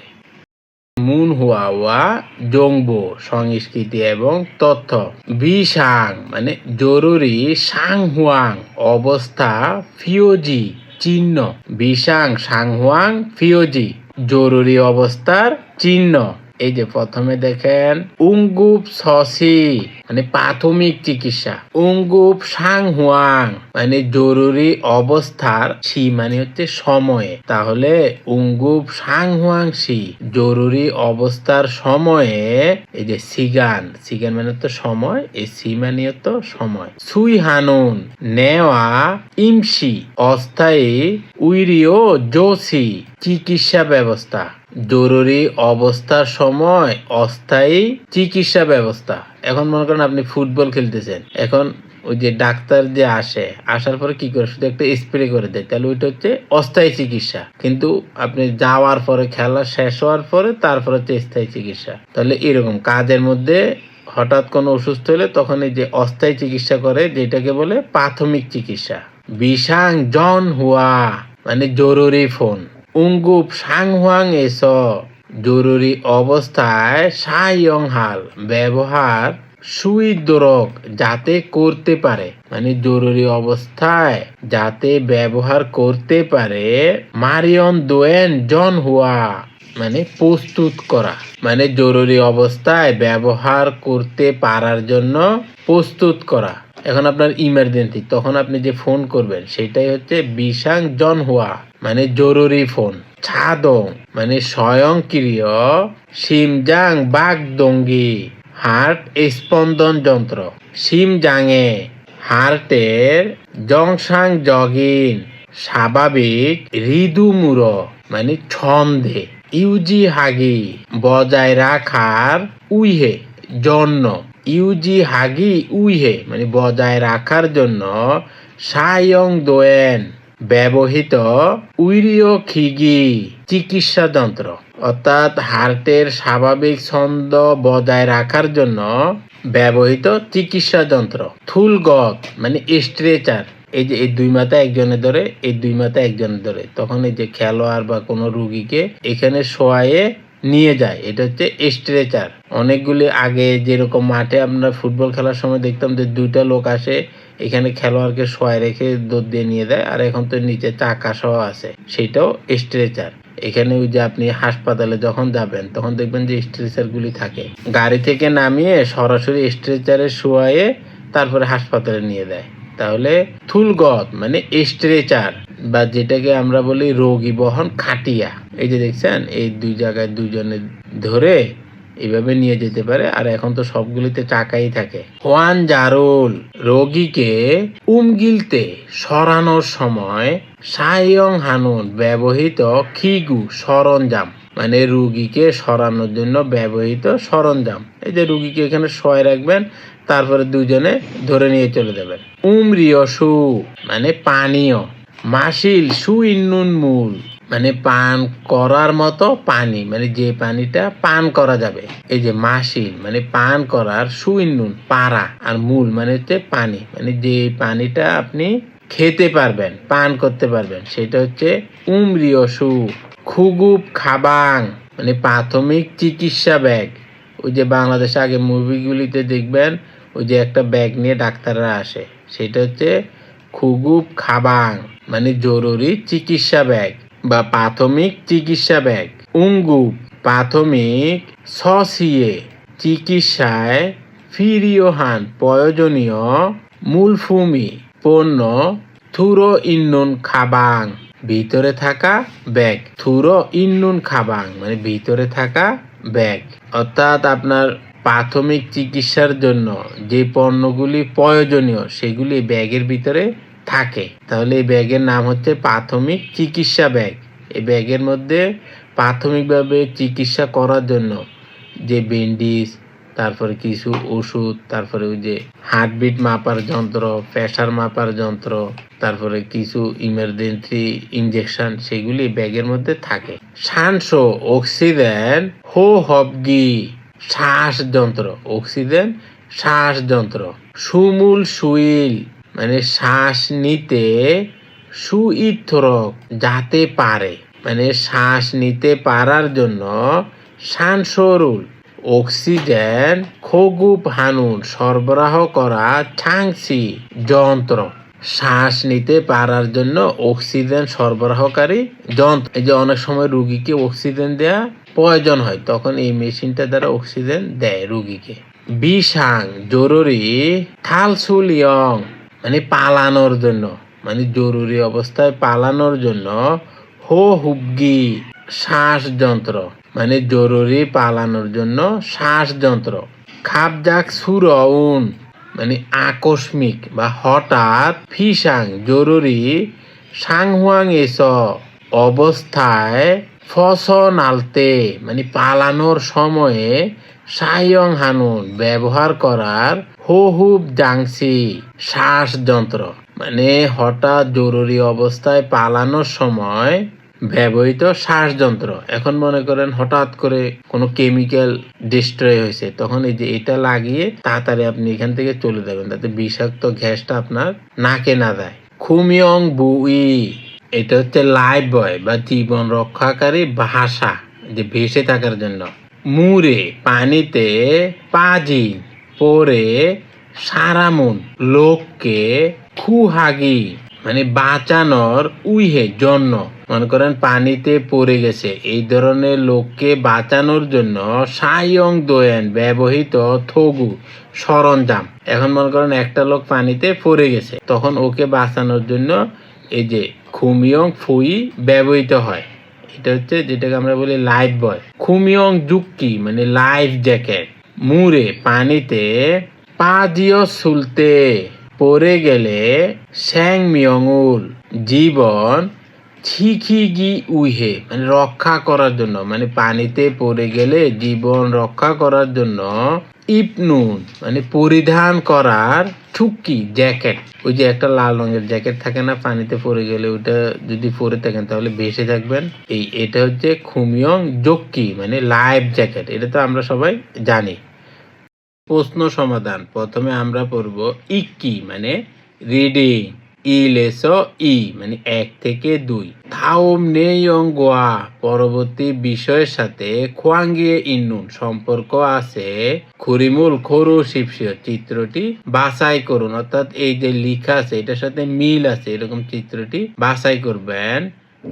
মুন হুয়া ওয়া জংবো সংস্কৃতি এবং তথ্য। বিসাং মানে জরুরি, সাং হুয়াং অবস্থা, ফিওজি চিহ্ন। বিসাং সাং হুয়াং ফিওজি জরুরি অবস্থার চিহ্ন। এই যে প্রথমে দেখেন উঙ্গুপ সসি মানে প্রাথমিক চিকিৎসা, উঙ্গুপ সাং হুয়াং মানে জরুরি অবস্থার, সি মানে হচ্ছে সময়ে, তাহলে উঙ্গুপ সাং হুয়াং সি জরুরি অবস্থার সময়ে। এই যে সিগান মানে তো সময়, এই সি মানে তো সময়। সুই হানুন নেওয়া, ইমসি অস্থায়ী, উইরিও জোসি চিকিৎসা ব্যবস্থা। জরুরি অবস্থার সময় অস্থায়ী চিকিৎসা ব্যবস্থা। এখন মনে করেন আপনি ফুটবল খেলতেছেন, এখন ওই যে ডাক্তার যে আসার পরে কি করে, শুধু একটা স্প্রে করে দেয়, তাহলে ওইটা হচ্ছে অস্থায়ী চিকিৎসা। কিন্তু আপনি যাওয়ার পরে, খেলা শেষ হওয়ার পরে তারপর হচ্ছে স্থায়ী চিকিৎসা। তাহলে এরকম কাজের মধ্যে হঠাৎ কোনো অসুস্থ হলে তখন এই যে অস্থায়ী চিকিৎসা করে, যেটাকে বলে প্রাথমিক চিকিৎসা। বিসাং জন হুয়া মানে জরুরি ফোন। উঙ্গুপ সাং হুয়াং এস জরুরি অবস্থায় সাইয়ং হাল ব্যবহার, সুইদরক যাতে করতে পারে, মানে জরুরি অবস্থায় যাতে ব্যবহার করতে পারে। মারিয়ন দোয়েন জন হুয়া মানে প্রস্তুত করা, মানে জরুরি অবস্থায় ব্যবহার করতে পারার জন্য প্রস্তুত করা। এখন আপনার ইমার্জেন্সি, তখন আপনি যে ফোন করবেন সেটাই হচ্ছে বিসাং জন হুয়া মানে জরুরি ফোন। ছাদং মানে স্বয়ংক্রিয়। সিমজাং বাগদঙ্গি হার্ট স্পন্দন যন্ত্র। সিমজাংয়ে হার্টের, জংসাং জগিন স্বাভাবিক, হৃদুমুর মানে ছন্দে, ইউজি হাগি বজায় রাখার, উইহে জন্য, ইউজি হাগি উইহে মানে বজায় রাখার জন্য, সায়ং দোয়েন ব্যবহৃত, উইরিও খিগি চিকিৎসা যন্ত্র। অর্থাৎ হার্টের স্বাভাবিক ছন্দ বজায় রাখার জন্য ব্যবহৃত চিকিৎসা যন্ত্র। থুলগত মানে স্ট্রেচার, এই যে এই দুই মাথা একজনে ধরে, এই দুই মাথা একজনে ধরে, তখন এই যে খেলোয়াড় বা কোনো রুগীকে এখানে শোয়ায়ে নিয়ে যায়, এটা হচ্ছে স্ট্রেচার। অনেকগুলি আগে যেরকম মাঠে আমরা ফুটবল খেলার সময় দেখতাম যে দুইটা লোক আসে, এখানে খেলোয়াড়কে শোয়ায় রেখে দৌড় দিয়ে নিয়ে দেয়, আর এখন তো নিচে চাকা সহ আছে, সেটাও স্ট্রেচার। এখানে ওই যে আপনি হাসপাতালে যখন যাবেন তখন দেখবেন যে স্ট্রেচার গুলি থাকে, গাড়ি থেকে নামিয়ে সরাসরি স্ট্রেচারে শোয়ায়ে তারপরে হাসপাতালে নিয়ে দেয়। তাহলে থুলগত মানে স্ট্রেচার, বা যেটাকে আমরা বলি রোগী বহন খাটিয়া। এই যে দেখছেন এই দুই জায়গায় দুজনে ধরে এইভাবে নিয়ে যেতে পারে, আর এখন তো সবগুলিতে চাকাই থাকে। হোয়ান জারুল রোগীকে উমগিলতে সরানোর সময়, সাইয়ং হানুন ব্যবহৃত, খিগু সরঞ্জাম মানে রুগীকে সরানোর জন্য ব্যবহৃত সরঞ্জাম। এই যে রুগীকে এখানে শোয় রাখবেন, তারপরে দুজনে ধরে নিয়ে চলে যাবেন। উমরিয় সু মানে পানীয়। মাসিল সু ইন্নুন মূল মানে পান করার মতো পানি, মানে যে পানিটা পান করা যাবে। এই যে মাসিল মানে পান করার, সু ইন্নুন পারা, আর মূল মানে হচ্ছে পানি, মানে যে পানিটা আপনি খেতে পারবেন, পান করতে পারবেন, সেটা হচ্ছে উমরিয় সু। খুগুব খাবাং মানে প্রাথমিক চিকিৎসা ব্যাগ। ওই যে বাংলাদেশে আগে মুভিগুলিতে দেখবেন ওই যে একটা ব্যাগ নিয়ে ডাক্তাররা আসে, সেটা হচ্ছে খুগুব খাবাং মানে জরুরি চিকিৎসা ব্যাগ বা প্রাথমিক চিকিৎসা ব্যাগ। উঙ্গুব প্রাথমিক সসিয়ে চিকিৎসায় ফিরিওহান প্রয়োজনীয় মূলভূমি পণ্য থুরো ইন্নুন খাবাং ভিতরে থাকা ব্যাগ। থুরো ইন্নুন খাবাং মানে ভিতরে থাকা ব্যাগ, অর্থাৎ আপনার প্রাথমিক চিকিৎসার জন্য যে পণ্যগুলি প্রয়োজনীয় সেগুলি ব্যাগের ভিতরে থাকে। তাহলে এই ব্যাগের নাম হচ্ছে প্রাথমিক চিকিৎসা ব্যাগ। এই ব্যাগের মধ্যে প্রাথমিকভাবে চিকিৎসা করার জন্য যে ব্যান্ডেজ, তারপরে কিছু ওষুধ, তারপরে ওই যে হার্টবিট মাপার যন্ত্র, প্রেসার মাপার যন্ত্র, তারপরে কিছু ইমার্জেন্সি ইনজেকশন, সেগুলি ব্যাগের মধ্যে থাকে। শ্বাসো অক্সিজেন হো হবগি শ্বাস যন্ত্র, অক্সিজেন শ্বাস যন্ত্র। সুমূল সুইল মানে শ্বাস নিতে সুইথরক যাতে পারে, মানে শ্বাস নিতে পারার জন্য সানসরুল অক্সিজেন খগুপ হানুন সরবরাহ করা ছাংসি যন্ত্র। শ্বাস নিতে পারার জন্য অক্সিজেন সরবরাহকারী যন্ত্র। এই যে অনেক সময় রুগীকে অক্সিজেন দেয়া প্রয়োজন হয়, তখন এই মেশিনটা দ্বারা অক্সিজেন দেয় রুগীকে। বিশাং জরুরি থালসুলিয়ং মানে পালানোর জন্য, মানে জরুরি অবস্থায় পালানোর জন্য। হো হুবগি শ্বাস যন্ত্র মানে জরুরি পালানোর জন্য শ্বাস যন্ত্র। খাবজাক সুরউন মানে আকস্মিক বা হঠাৎ। ফিসাং জরুরি সাংহুয়াং এস অবস্থায়। ফসনালতে মানে পালানোর সময়ে। সাইয়ং হানুন ব্যবহার করার। হোহুব জাংসি শ্বাস যন্ত্র মানে হঠাৎ জরুরি অবস্থায় পালানোর সময় ব্যবহৃত শ্বাসযন্ত্র। এখন মনে করেন হঠাৎ করে কোনো কেমিক্যাল ডিস্ট্রয় হয়েছে, তখন এই যে এটা লাগিয়ে তাড়াতাড়ি আপনি এখান থেকে চলে যাবেন, তাতে বিষাক্ত গ্যাসটা আপনার নাকে না যায়। খুমিয়ং বুই এটা হচ্ছে লাইফ বয় বা জীবন রক্ষাকারী ভাষা, যে ভেসে থাকার জন্য। মুরে পানিতে পাজি পরে সারামুন লোককে। খুহাগি মানে বাঁচানোর উইহে জন্য, মনে করেন পানিতে পড়ে গেছে, এই ধরনের লোককে বাঁচানোর জন্য। সাইয়ং দোয়েন ব্যবহৃত থগু সরঞ্জাম। এখন মনে করেন একটা লোক পানিতে পড়ে গেছে, তখন ওকে বাঁচানোর জন্য এই যে খুমিয়ং ফুই ব্যবহৃত হয়। এটা হচ্ছে যেটাকে আমরা বলি লাইফ বয়। খুমিয়ং জুক্কি মানে লাইফ জ্যাকেট। মুরে পানিতে পাজিও সুলতে পড়ে গেলে। স্যাং মিয়ংউল জীবন। ছিখিগি উইহে মানে রক্ষা করার জন্য, মানে পানিতে পড়ে গেলে জীবন রক্ষা করার জন্য। ইপনুন মানে পরিধান করার। চুক্কি জ্যাকেট, ওই যে একটা লাল রঙের জ্যাকেট থাকে না, পানিতে পড়ে গেলে ওটা যদি পরে থাকেন তাহলে ভেসে থাকবেন। এটা হচ্ছে খুমিয়ং জোক্কি মানে লাইফ জ্যাকেট। এটা তো আমরা সবাই জানি। প্রশ্ন সমাধান। প্রথমে আমরা পড়ব ইক্কি মানে রিডিং। ইলেসো ই মানে 1 থেকে 2। থাওম নেইয়ং গোয়া পরবর্তী বিষয়ের সাথে খোয়াঙ্গিয়ে ইন্নুন সম্পর্ক আছে। খুরিমুল খরু শিপসিও চিত্রটি বাছাই করুন, অর্থাৎ এই যে লেখা আছে এটার সাথে মিল আছে এরকম চিত্রটি বাছাই করবেন।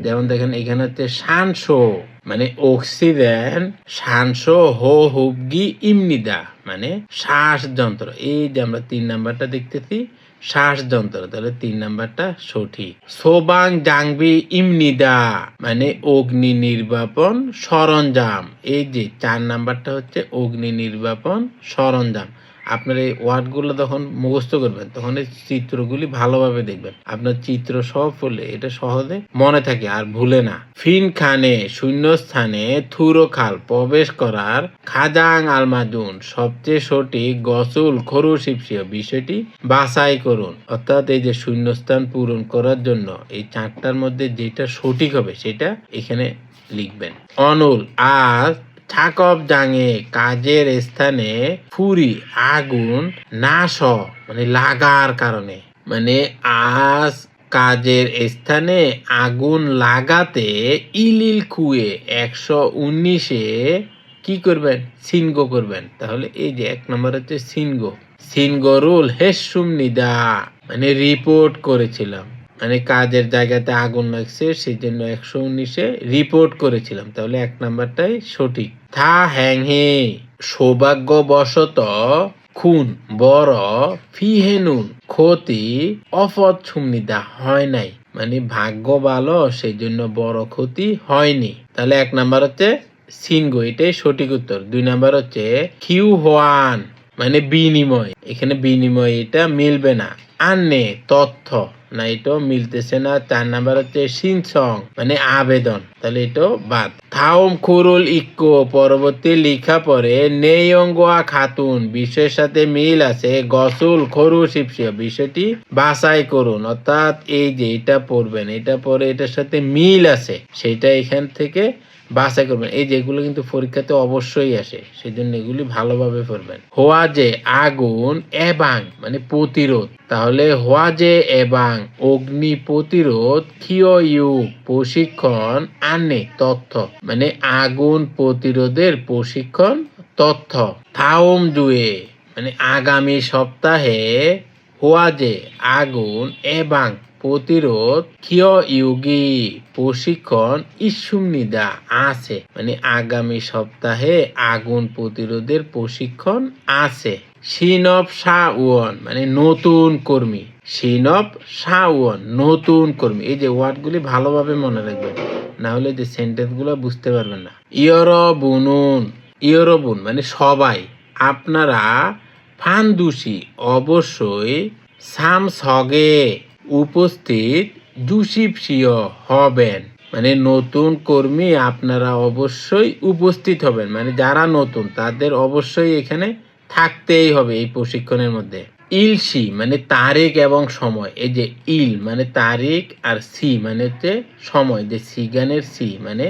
যেমন দেখেন এখানে হচ্ছে সানসো মানে অক্সিজেন। সানসো হো হুবগি ইমনিদা মানে শ্বাস যন্ত্র। এই যে আমরা 3 নাম্বারটা দেখতেছি শ্বাস যন্ত্র, তাহলে 3 নাম্বারটা সঠিক। সোবাং জাংবি ইমনিদা মানে অগ্নি নির্বাপন সরঞ্জাম। এই যে 4 নাম্বারটা হচ্ছে অগ্নি নির্বাপন সরঞ্জাম। আপনার এই ওয়ার্ডগুলো যখন মুখস্থ করবেন তখন এই চিত্রগুলি ভালোভাবে দেখবেন, আপনার চিত্র সহ পড়লে এটা সহজে মনে থাকে আর ভুলে না। ফিন খানে শূন্যস্থানে থুরো খাল প্রবেশ করার। খাজাং আলমাদুন সবচেয়ে সঠিক। গসুল খরু শিপসিও বিষয়টি বাছাই করুন, অর্থাৎ এই যে শূন্যস্থান পূরণ করার জন্য এই 4টার মধ্যে যেটা সঠিক হবে সেটা এখানে লিখবেন। অনুল আজ ছাকব জাঙে কাজের স্থানে ফুরি আগুন নাশ মানে লাগার কারণে, মানে আজ কাজের স্থানে আগুন লাগাতে ইলিল কুয়ে 119-এ কি করবেন? সিনগো করবেন। তাহলে এই যে 1 নম্বর হচ্ছে সিনগো। সিনগোরুল হেসুম নিদা মানে রিপোর্ট করেছিলাম, মানে কাজের জায়গাতে আগুন লাগছে সেই জন্য 119-এ রিপোর্ট করেছিলাম। তাহলে 1 নাম্বারটাই সঠিক। থা হ্যাং হে সৌভাগ্যবশত খুন বড় ফিহেনুন ক্ষতি অপদ সুমনিদা হয় নাই, মানে ভাগ্য ভালো সেই জন্য বড় ক্ষতি হয়নি। তাহলে 1 নাম্বার হচ্ছে সিনগো, এটাই সঠিক উত্তর। 2 নাম্বার হচ্ছে কিউ হোয়ান মানে বিনিময়, এখানে বিনিময় এটা মিলবে না। আন্নে তথ্য না, এটাও মিলতেছে না। 4 নাম্বার হচ্ছে সিনসং মানে আবেদন, তাহলে এটাও বাদ। থাওম খুরুল ইক্কো পরবর্তী লিখা পরে নেয়ঙ্গোয়া খাতুন বিষয়ের সাথে মিল আছে। গসুল খরু শিবসিয়া বিষয়টি বাছাই করুন, অর্থাৎ এই যে এটা পড়বেন, এটা পরে এটার সাথে মিল আছে সেটা এখান থেকে বাছাই করবেন। এই যেগুলো কিন্তু পরীক্ষাতে অবশ্যই আসে, সেজন্য এগুলি ভালোভাবে পড়বেন। হোয়া যে আগুন এবাং মানে প্রতিরোধ, তাহলে হোয়া যে এবাং অগ্নি প্রতিরোধ কিয় ইউ প্রশিক্ষণ আনে তথ্য মানে আগুন প্রতিরোধের প্রশিক্ষণ তথ্য। থাওম জুয়ে মানে আগামী সপ্তাহে হোয়া যে আগুন এবাং প্রতিরোধ কিয় ইউগি প্রশিক্ষণ ইসুমনিদা আছে, মানে আগামী সপ্তাহে আগুন প্রতিরোধের প্রশিক্ষণ আছে। সিনব শাওয়ন মানে নতুন কর্মী, সিনব শাওয়ন নতুন কর্মী। এই যে ওয়ার্ডগুলি ভালোভাবে মনে রাখবেন, না হলে যে সেন্টেন্সগুলো বুঝতে পারবেন না। ইয়রবুনুন ইয়রবুন মানে সবাই, আপনারা ফানদুসি অবশ্যই সামসগে উপস্থিত দুশিপসিয় হবেন, মানে নতুন কর্মী আপনারা অবশ্যই উপস্থিত হবেন, মানে যারা নতুন তাদের অবশ্যই এখানে থাকতেই হবে এই প্রশিক্ষণের মধ্যে। ইলসি মানে তারিখ এবং সময়, এই যে ইল মানে তারিখ আর সি মানে হচ্ছে সময়, যে সিগানের সি মানে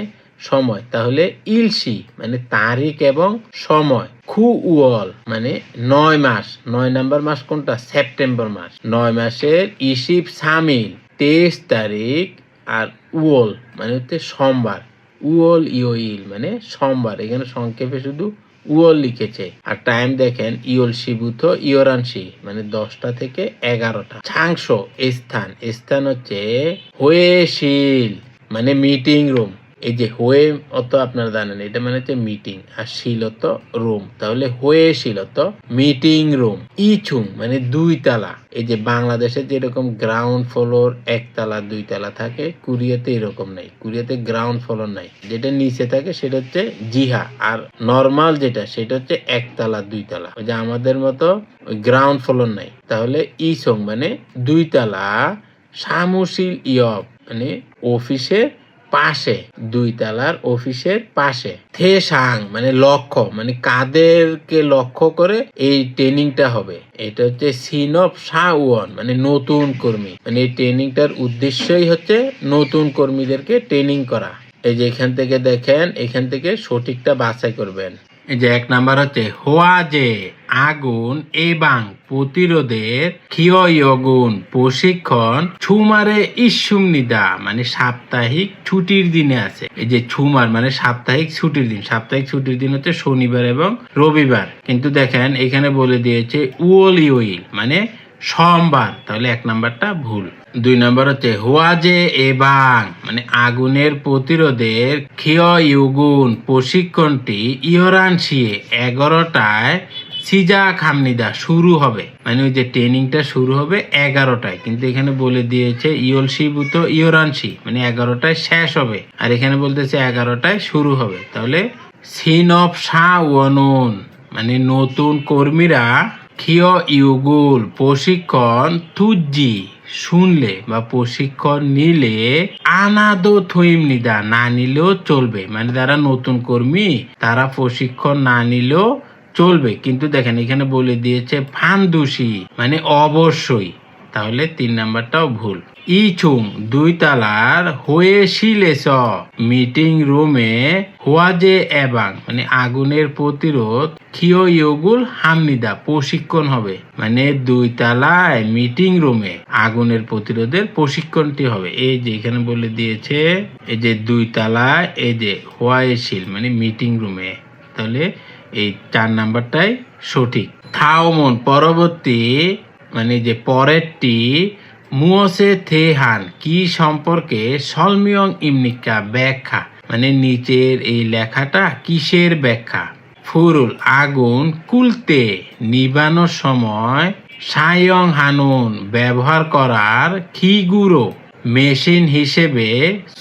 সময়, তাহলে ইলসি মানে তারিখ এবং সময়। খু উল মানে 9 মাস, 9 নাম্বার মাস কোনটা? সেপ্টেম্বর মাস। 9 মাসের ইসিপ সামিল 23 তারিখ, আর উল মানে হচ্ছে সোমবার, উল ইল মানে সোমবার, এখানে সংক্ষেপে শুধু উল লিখেছে। আর টাইম দেখেন ইয়ল শিবুথ ইয়রানসি মানে 10টা থেকে 11টা। ছাংস স্থান, স্থান হচ্ছে হোয়েশিল মানে মিটিং রুম, এই যে হোয়ে অত আপনারা জানেন এটা মানে হচ্ছে মিটিং, আর শিলত রুম, তাহলে হোয়ে শিলত মিটিং রুম। ইছুং মানে 2 তালা, এই যে বাংলাদেশে যেরকম গ্রাউন্ড ফ্লোর 1 তালা 2 তালা থাকে, কোরিয়াতে এরকম নাই, কোরিয়াতে গ্রাউন্ড ফ্লোর নাই, যেটা নিচে থাকে সেটা হচ্ছে জিহা, আর নর্মাল যেটা সেটা হচ্ছে 1 তালা 2 তালা, ওই যে আমাদের মতো গ্রাউন্ড ফ্লোর নাই। তাহলে ইছুং মানে 2 তালা, সামুশিল ইয়ব মানে অফিসের পাশে, 2 তালার অফিসের পাশে। থেসাং মানে লক্ষ্য, মানে কাদেরকে লক্ষ্য করে এই ট্রেনিংটা হবে, এটা হচ্ছে সিনব শাওয়ন মানে নতুন কর্মী, মানে এই ট্রেনিংটার উদ্দেশ্যই হচ্ছে নতুন কর্মীদেরকে ট্রেনিং করা। এই যে এখান থেকে দেখেন, এখান থেকে সঠিকটা বাছাই করবেন। এই যে 1 নাম্বার হচ্ছে হোয়া যে আগুন এবাং প্রতিরোধের ক্ষয়গুণ প্রশিক্ষণ ছুমারে ইসুমনিদা মানে সাপ্তাহিক ছুটির দিনে আছে। এই যে ছুমার মানে সাপ্তাহিক ছুটির দিন, সাপ্তাহিক ছুটির দিন হচ্ছে শনিবার এবং রবিবার, কিন্তু দেখেন এখানে বলে দিয়েছে উল ইউইল মানে সোমবার, তাহলে 1 নাম্বারটা ভুল। 2 নাম্বার হচ্ছে হোয়া যে এবাং মানে আগুনের প্রতিরোধের ক্ষয়গুণ প্রশিক্ষণটি ইয়রানসিয়ে 11টায় সিজা খামনিদা শুরু হবে, মানে ওই যে ট্রেনিংটা শুরু হবে 11টায়, কিন্তু এখানে বলে দিয়েছে ইয়লশিবুত ইয়রানসি মানে 11টায় শেষ হবে, আর এখানে বলতেছে 11টায় শুরু হবে। তাহলে সিনব শাওয়নুন মানে নতুন কর্মীরা ক্ষয় ইউগুল প্রশিক্ষণ তুজি শুনলে বা প্রশিক্ষণ নিলে আনাদো থইম নিদা না নিলেও চলবে, মানে যারা নতুন কর্মী তারা প্রশিক্ষণ না নিলেও চলবে, কিন্তু দেখেন এখানে বলে দিয়েছে ফানদুসি মানে অবশ্যই, তাহলে 3 নাম্বারটাও ভুল। ইছুং 2 তালার হয়েছিলেছ মিটিং রুমে হোয়াজে এবাং মানে আগুনের প্রতিরোধ ক্ষিয় ইয়োগুল হামনিদা প্রশিক্ষণ হবে মানে 2 তালায় মিটিং রুমে আগুনের প্রতিরোধের প্রশিক্ষণটি হবে। এই যে এখানে বলে দিয়েছে এই যে 2 তালায় এই যে হোয়াইশিল মানে মিটিং রুমে, তাহলে এই 4 নাম্বারটাই সঠিক। থাওমন পরবর্তী মানে যে পরেরটি মুয়সে থেহান কি সম্পর্কে সলমিয়ং ইমনিকা ব্যাখ্যা মানে নিচের এই লেখাটা কিসের ব্যাখ্যা। ফুরুল আগুন কুলতে নিবানোর সময় সায়ং হানুন ব্যবহার করার খিগুরো মেশিন হিসেবে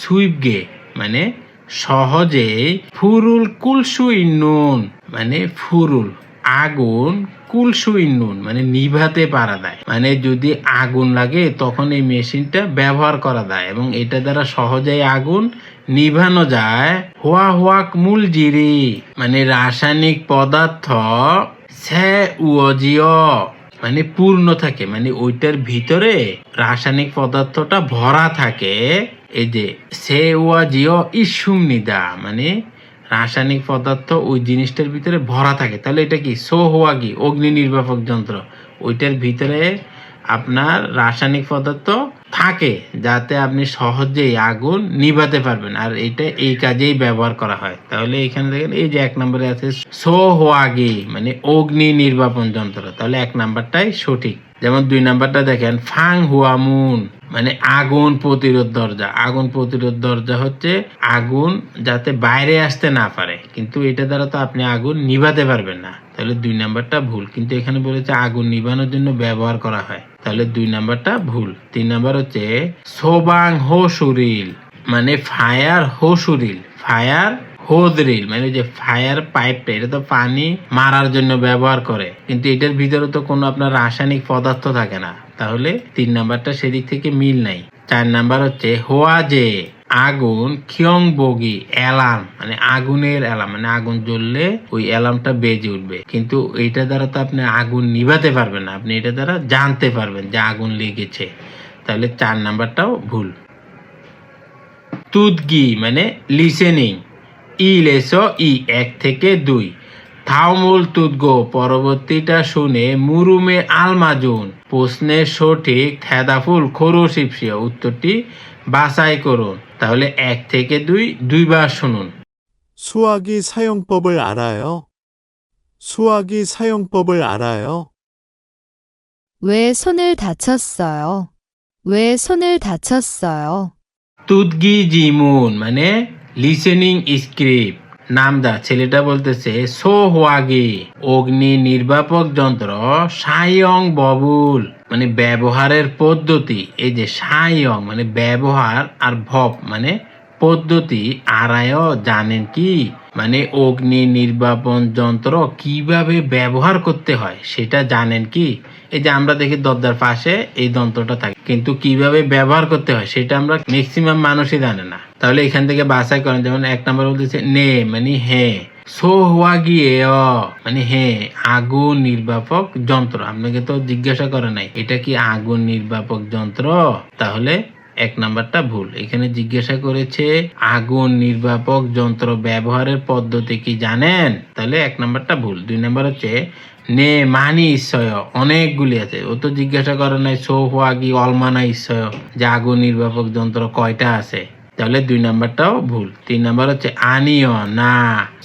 সুইপগে মানে সহজে ফুরুল কুলসুই নুন মানে ফুরুল আগুন কুলসুই নুন মানে নিভাতে পারা যায়, মানে যদি আগুন লাগে তখন এই মেশিনটা ব্যবহার করা যায় এবং এটা দ্বারা সহজেই আগুন নিভানো যায়। হোয়া হোয়াক মূল জিরি মানে রাসায়নিক পদার্থ সে উজিও মানে পূর্ণ থাকে মানে ওইটার ভিতরে রাসায়নিক পদার্থটা ভরা থাকে। এই যে সে ওয়াজিও ইসুম নিদা মানে রাসায়নিক পদার্থ ওই জিনিসটার ভিতরে ভরা থাকে, তাহলে এটা কি সো হোয়াগি অগ্নি নির্বাপক যন্ত্র ওইটার ভিতরে আপনার রাসায়নিক পদার্থ থাকে যাতে আপনি সহজেই আগুন নিভাতে পারবেন, আর এটা এই কাজেই ব্যবহার করা হয়। তাহলে এখানে দেখেন এই যে 1 নম্বরে আছে সো হোয়াগি মানে অগ্নি নির্বাপন যন্ত্র, তাহলে 1 নাম্বারটাই সঠিক। যেমন 2 নাম্বারটা দেখেন ফাং হুয়ামুন মানে আগুন প্রতিরোধ দরজা। আগুন প্রতিরোধ দরজা হচ্ছে আগুন যাতে বাইরে আসতে না পারে, কিন্তু এটা দ্বারা তো আপনি আগুন নিভাতে পারবেন না, তাহলে 2 নাম্বারটা ভুল। কিন্তু এখানে বলেছে আগুন নিভানোর জন্য ব্যবহার করা হয়, তাহলে 2 নাম্বারটা ভুল। 3 নাম্বার হচ্ছে সোবাং হো সুরিল মানে ফায়ার হো সুরিল ফায়ার হোদরিল মানে যে ফায়ার পাইপটা এটা তো পানি মারার জন্য ব্যবহার করে, কিন্তু এটার ভিতরে তো কোনো আপনার রাসায়নিক পদার্থ থাকে না, তাহলে 3 নাম্বারটা সেদিক থেকে মিল নাই। 4 নাম্বার হচ্ছে হোয়া যে আগুন খিয়ং বগি অ্যালার্ম মানে আগুনের অ্যালার্ম মানে আগুন জ্বললে ওই অ্যালার্মটা বেজে উঠবে, কিন্তু এইটা দ্বারা তো আপনি আগুন নিভাতে পারবেন না, আপনি এটা দ্বারা জানতে পারবেন যে আগুন লেগেছে, তাহলে 4 নাম্বারটাও ভুল। তুদগি মানে লিসেনিং ইলেসো 1 থেকে 2 থাউমুল তুদগো পরবর্তীটা শুনে মুরুমে আলমাজুন প্রশ্নের সঠিক থেদাফুল খোরশিপসিয়া উত্তরটি বাছাই করুন। তাহলে 1 থেকে 2 বার শুনুন। 수화기 사용법을 알아요? 수화기 사용법을 알아요? 왜 손을 다쳤어요? 왜 손을 다쳤어요? তুদগি জিমুন মানে লিসেনিং স্ক্রিপ্ট। নামদা ছেলেটা বলতেছে সো হোয়াগি অগ্নি নির্বাপক যন্ত্র সায়ং ববুল মানে ব্যবহারের পদ্ধতি। এই যে সায়ং মানে ব্যবহার আর ভব মানে পদ্ধতি আরায় জানেন কি মানে অগ্নি নির্বাপন যন্ত্র কিভাবে ব্যবহার করতে হয় সেটা জানেন কি। এই যে আমরা দেখি দরজার পাশে এই যন্ত্রটা থাকে, কিন্তু কিভাবে ব্যবহার করতে হয় সেটা আমরা ম্যাক্সিমাম মানুষই জানে না। তাহলে এখান থেকে বাছাই করেন। যেমন 1 নম্বর বলতেছে নে মানে হ্যাঁ, সো হওয়া গিয়ে মানে হ্যাঁ আগুন নির্বাপক যন্ত্র। আপনাকে তো জিজ্ঞাসা করে নাই এটা কি আগুন নির্বাপক যন্ত্র, তাহলে 1 নাম্বারটা ভুল। এখানে জিজ্ঞাসা করেছে আগুন নির্বাপক যন্ত্র ব্যবহারের পদ্ধতি কি জানেন, তাহলে 1 নাম্বারটা ভুল। 2 নাম্বার হচ্ছে নে মানি ইচ্ছয় অনেকগুলি আছে, ও তো জিজ্ঞাসা করে নাই সো হোয়াগি অলমানা ইচ্ছয় যে আগুন নির্বাপক যন্ত্র কয়টা আছে, তাহলে 2 নাম্বারটাও ভুল। 3 নাম্বার হচ্ছে আনিও না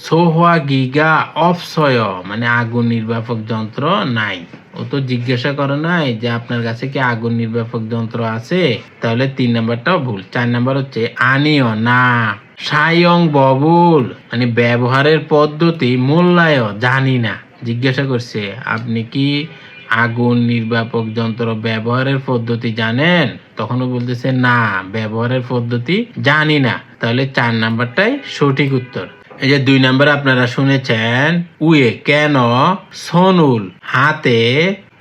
সো হোয়াগিগা অফসয় মানে আগুন নির্বাপক যন্ত্র নাই, ও তো জিজ্ঞাসা করে নাই যে আপনার কাছে কি আগুন নির্বাপক যন্ত্র আছে, তাহলে 3 নাম্বারটাও ভুল। 4 নাম্বার হচ্ছে আনিও না সায়ং ববুল মানে ব্যবহারের পদ্ধতি মূল্যায় জানি না। জিজ্ঞাসা করছে আপনি কি আগুন নির্বাপক যন্ত্র ব্যবহারের পদ্ধতি জানেন, তখনও বলতেছে না ব্যবহারের পদ্ধতি জানি না, তাহলে 4 নাম্বারটাই সঠিক উত্তর। এই যে 2 নাম্বার আপনারা শুনেছেন উয়ে কেন সনুল হাতে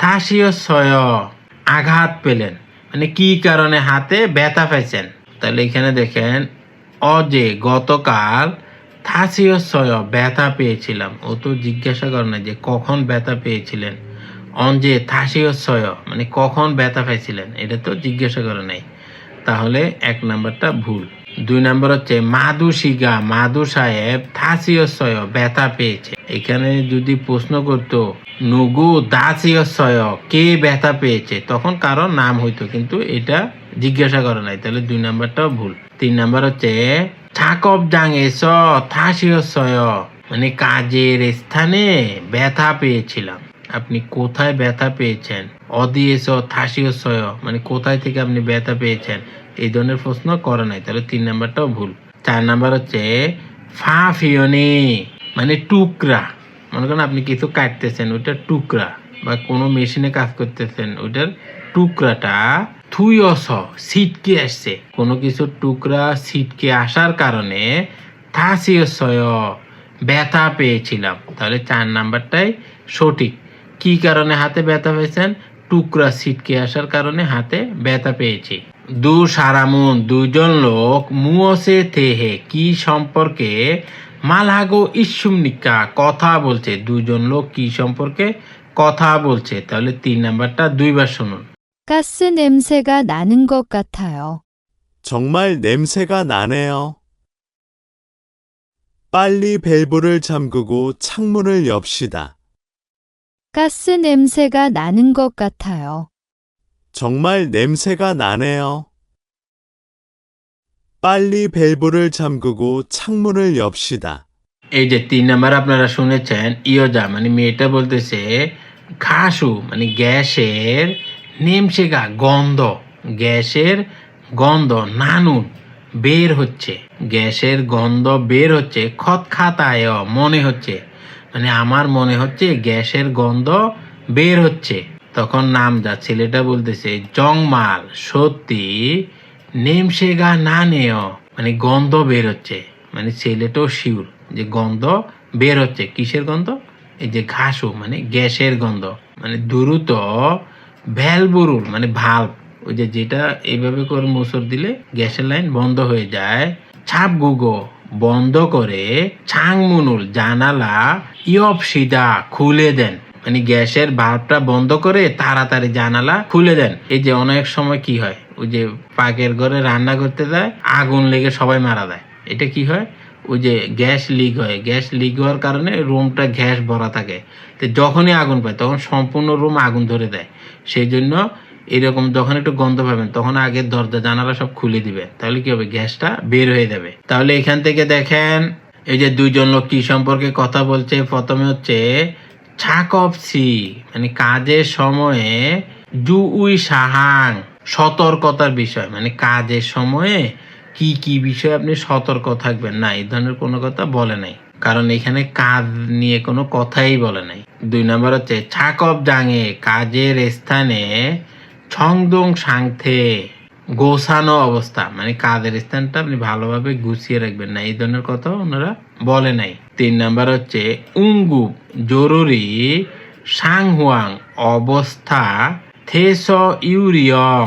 থাসিয়সয় আঘাত পেলেন মানে কি কারণে হাতে ব্যথা পেয়েছেন, তাহলে এখানে দেখেন অজে গতকাল থাসিয়সয় ব্যথা পেয়েছিলাম, ও তো জিজ্ঞাসা করে না যে কখন ব্যথা পেয়েছিলেন। অঞ্জে থাসিয়সয় মানে কখন ব্যথা পেয়েছিলেন এটা তো জিজ্ঞাসা করে নাই। তাহলে 1 নাম্বারটা ভুল। 2 নাম্বার হচ্ছে মাদুশিগা মাদু সাহেব থাসিয়সয় ব্যথা পেয়েছে। এখানে যদি প্রশ্ন করতো নুগু দাসিয়সয় কে ব্যথা পেয়েছে, তখন কারো নাম হইতো, কিন্তু এটা জিজ্ঞাসা করে নাই, তাহলে 2 নাম্বারটাও ভুল। 3 নাম্বার হচ্ছে ছাকব জাঙেস থাসিয়সয় মানে কাজের স্থানে ব্যথা পেয়েছিলাম। আপনি কোথায় ব্যথা পেয়েছেন? অদিয়েস থাসিয়সয় মানে কোথায় থেকে আপনি ব্যথা পেয়েছেন, এই ধরনের প্রশ্ন করে নাই, তাহলে 3 নাম্বারটাও ভুল। 4 নাম্বার হচ্ছে ফা ফিওনি মানে টুকরা। মনে করেন আপনি কিছু কাটতেছেন, ওইটা টুকরা, বা কোনো মেশিনে কাজ করতেছেন, ওইটার টুকরাটা থুইয়স ছিটকে আসছে। কোনো কিছুর টুকরা ছিটকে আসার কারণে থাসিয়সয় ব্যথা পেয়েছিলাম, তাহলে 4 নাম্বারটাই সঠিক। কি কারণে হাতে ব্যথা পেয়েছেন? টুকরা ছিটকে আসার কারণে হাতে ব্যথা পেয়েছি। সারামুন 2 জন লোক মুয়সে থেহে কি সম্পর্কে মালহাগো ইসুমনিকা কথা বলছে। 2 জন লোক কি সম্পর্কে কথা বলছে, তাহলে 3 নাম্বারটা 2 বার শুনুন। 가스 냄새가 나는 것 같아요. 정말 냄새가 나네요. 빨리 밸브를 잠그고 창문을 엽시다. 가스 냄새가 나는 것 같아요. 정말 냄새가 নানে요. 빨리 밸브를 잠그고 창문을 엽시다. এই যে 3 নাম্বার আপনারা শুনেছেন, ইয়োজা মানে মেয়েটা বলতেছে ঘাসু মানে গ্যাসের নেমসেগা গন্ধ, গ্যাসের গন্ধ নানুন বের হচ্ছে, গ্যাসের গন্ধ বের হচ্ছে, খত খাতায় মনে হচ্ছে, মানে আমার মনে হচ্ছে গ্যাসের গন্ধ বের হচ্ছে। তখন নামজা ছেলেটা বলতেছে জংমাল সত্যি, নেমসেগা না নেও মানে গন্ধ বের হচ্ছে, মানে ছেলেটাও শিওর যে গন্ধ বের হচ্ছে। কিসের গন্ধ? এই যে ঘাসু মানে গ্যাসের গন্ধ, মানে দ্রুত ভ্যালবুরুল মানে ভাল্ব, ওই যে যেটা এইভাবে করে মোচড় দিলে গ্যাসের লাইন বন্ধ হয়ে যায়, ছাপ গুগো বন্ধ করে, ছাংমুনুল জানালা ইয়প সিদা খুলে দেন, মানে গ্যাসের ভাল্বটা বন্ধ করে তাড়াতাড়ি জানালা খুলে দেন। এই যে অনেক সময় কি হয়, ওই যে পাকের ঘরে রান্না করতে যায়, আগুন লেগে সবাই মারা যায়। এটা কি হয়? ওই যে গ্যাস লিক হয়, গ্যাস লিক হওয়ার কারণে রুমটা গ্যাস ভরা থাকে, তো যখনই আগুন পায় তখন সম্পূর্ণ রুম আগুন ধরে দেয়। সেই জন্য এরকম যখন একটু গন্ধ পাবেন তখন আগে দরজা জানালা সব খুলে দিবে, তাহলে কি হবে? গ্যাসটা বের হয়ে যাবে। তাহলে এখান থেকে দেখেন এই যে 2 জন লোক কি সম্পর্কে কথা বলছে। প্রথমে হচ্ছে ছাকপসি মানে কাজের সময়ে, জু উই সাহাং সতর্কতার বিষয়, মানে কাজের সময়ে কি কি বিষয়ে আপনি সতর্ক থাকবেন না, এই ধরনের কোনো কথা বলে নাই, কারণ এখানে কাজ নিয়ে কোনো কথাই বলে নাই। 2 নাম্বার হচ্ছে ছাকপ জাঙে কাজের স্থানে, ছংদং সাংথে গোছানো অবস্থা, মানে কাজের স্থানটা আপনি ভালোভাবে গুছিয়ে রাখবেন না, এই ধরনের কথা ওনারা বলে নাই। 3 নাম্বার হচ্ছে উঙ্গুপ জরুরি, সাংহুয়াং অবস্থা, থেস ইউরিয়ং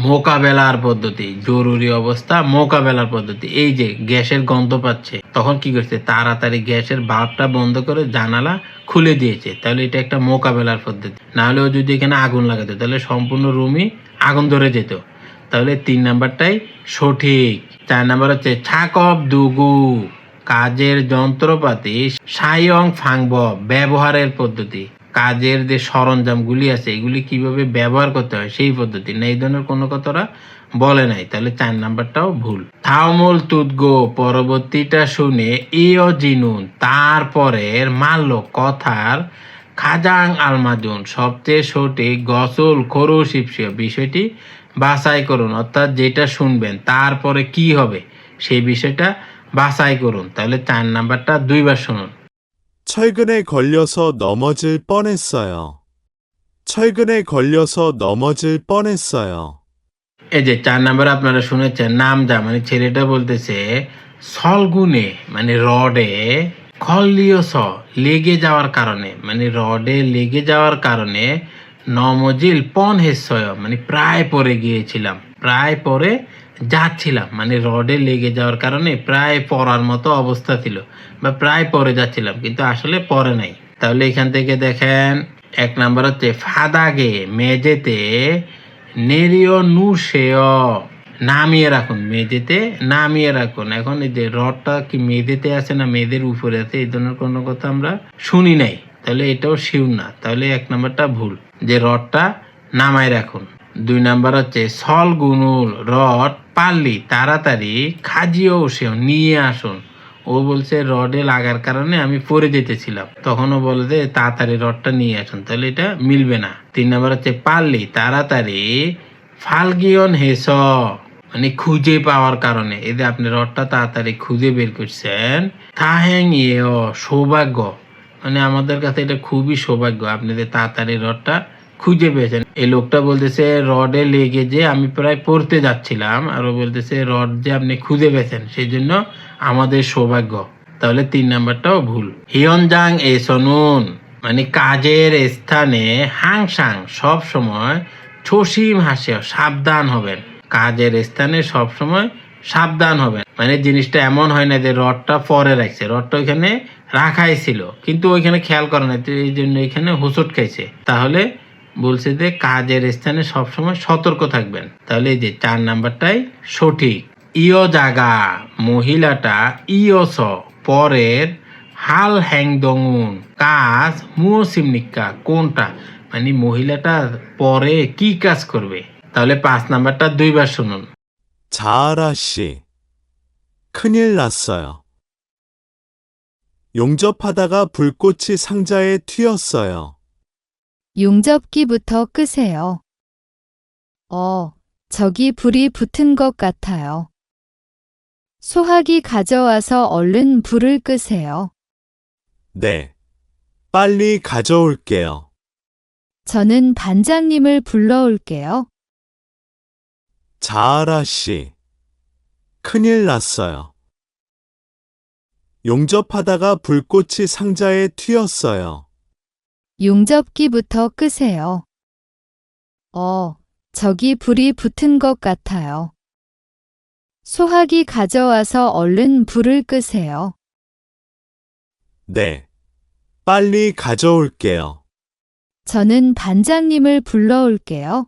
মোকাবেলার পদ্ধতি, জরুরি অবস্থা মোকাবেলার পদ্ধতি। এই যে গ্যাসের গন্ধ পাচ্ছে, তখন কি করছে? তাড়াতাড়ি গ্যাসের ভাল্বটা বন্ধ করে জানালা খুলে দিয়েছে, তাহলে এটা একটা মোকাবেলার পদ্ধতি। না হলেও যদি এখানে আগুন লাগাতো তাহলে সম্পূর্ণ রুমই আগুন ধরে যেত, তাহলে 3 নাম্বারটাই সঠিক। 4 নাম্বার হচ্ছে ছাকব দুগু কাজের যন্ত্রপাতি, সায়ং ফাংব ব্যবহারের পদ্ধতি, কাজের যে সরঞ্জামগুলি আছে এগুলি কিভাবে ব্যবহার করতে হয় সেই পদ্ধতি, না এই ধরনের কোনো কথাটা বলে নাই, তাহলে 4 নাম্বারটাও ভুল। থাউমুল তুদগো পরবর্তীটা শুনে ইয় জিনুন তারপরের মাল্য কথার, খাজাং আলমাজুন সবচেয়ে সঠিক, গসল খরু শিবসিয় বিষয়টি বাছাই করুন, অর্থাৎ যেটা শুনবেন তারপরে কি হবে সেই বিষয়টা বাছাই করুন। তাহলে 4 নাম্বারটা 2 বার শুনুন। 철근에 걸려서 넘어질 뻔했어요. 철근에 걸려서 넘어질 뻔했어요. এই যে 4 নাম্বার আপনারা শুনেছেন, নামজা মানে ছেলেটা বলতেছে সলগুনে মানে রডে, খলিয়স লেগে যাওয়ার কারণে, মানে রডে লেগে যাওয়ার কারণে, নমজিল পন হেসয় মানে প্রায় পড়ে গিয়েছিলাম, প্রায় পড়ে যাচ্ছিলাম, মানে রডে লেগে যাওয়ার কারণে প্রায় পড়ার মতো অবস্থা ছিল বা প্রায় পড়ে যাচ্ছিলাম, কিন্তু আসলে পড়ে নাই। তাহলে এখান থেকে দেখেন 1 নাম্বার হচ্ছে ফাদাগে মেঝেতে, নেরিও নুশেয় নামিয়ে রাখুন, মেঝেতে নামিয়ে রাখুন। এখন এই যে রডটা কি মেঝেতে আছে না মেঝের উপরে আছে, এই ধরনের কোনো কথা আমরা শুনি নাই, তাহলে এটাও শিওর না, তাহলে 1 নাম্বারটা ভুল, যে রডটা নামায় রাখুন। 2 নাম্বার হচ্ছে সল গুনুল, রড পারলি তাড়াতাড়ি খাজিও সেও নিয়ে আসুন। ও বলছে রডে লাগার কারণে আমি পড়ে যেতেছিলাম, তখনও বলে যে তাড়াতাড়ি রডটা নিয়ে আসুন, তাহলে এটা মিলবে না। 3 নাম্বার হচ্ছে পারলি তাড়াতাড়ি ফালগিয়ন হেস, মানে খুঁজে পাওয়ার কারণে, এই যে আপনি রডটা তাড়াতাড়ি খুঁজে বের করছেন। থাহেং ইয়েও, সৌভাগ্য, মানে আমাদের কাছে এটা খুবই সৌভাগ্য, আপনি যে তাড়াতাড়ি রডটা খুঁজে পেয়েছেন। এই লোকটা বলতেছে রডে লেগে যে আমি প্রায় পড়তে যাচ্ছিলাম, আর ও বলতেছে রড যে আপনি খুঁজে পেয়েছেন সেই জন্য আমাদের সৌভাগ্য, তাহলে 3 নাম্বারটাও ভুল। হিয়নজাং এ সনুন, মানে কাজের স্থানে হাংসাং সব সময়, ছসিম হাসিও সাবধান হবেন, কাজের স্থানে সব সময় সাবধান হবেন, মানে জিনিসটা এমন হয় না যে রডটা পরে রাখছে, রডটা ওইখানে রাখাই ছিল কিন্তু ওইখানে খেয়াল করে না, তো এই জন্য এখানে হোঁচট খাইছে, তাহলে বলছে যে কাজের স্থানে সবসময় সতর্ক থাকবেন, তাহলে এই যে 4 নাম্বারটাই সঠিক। ইয় জাগা, মহিলাটা ইয়স পরের, হাল হ্যাং দঙুন কাজ মুসিমনিকা কোনটা, মানে মহিলাটা পরে কি কাজ করবে, তাহলে 5 নাম্বারটা 2বার শুনুন। 자하라 씨, 큰일 났어요. 용접하다가 불꽃이 상자에 튀었어요. 용접기부터 끄세요. 저기 불이 붙은 것 같아요. 소화기 가져와서 얼른 불을 끄세요. 네, 빨리 가져올게요. 저는 반장님을 불러올게요. 자하라 씨, 큰일 났어요. 용접하다가 불꽃이 상자에 튀었어요. 용접기부터 끄세요. 저기 불이 붙은 것 같아요. 소화기 가져와서 얼른 불을 끄세요. 네, 빨리 가져올게요. 저는 반장님을 불러올게요.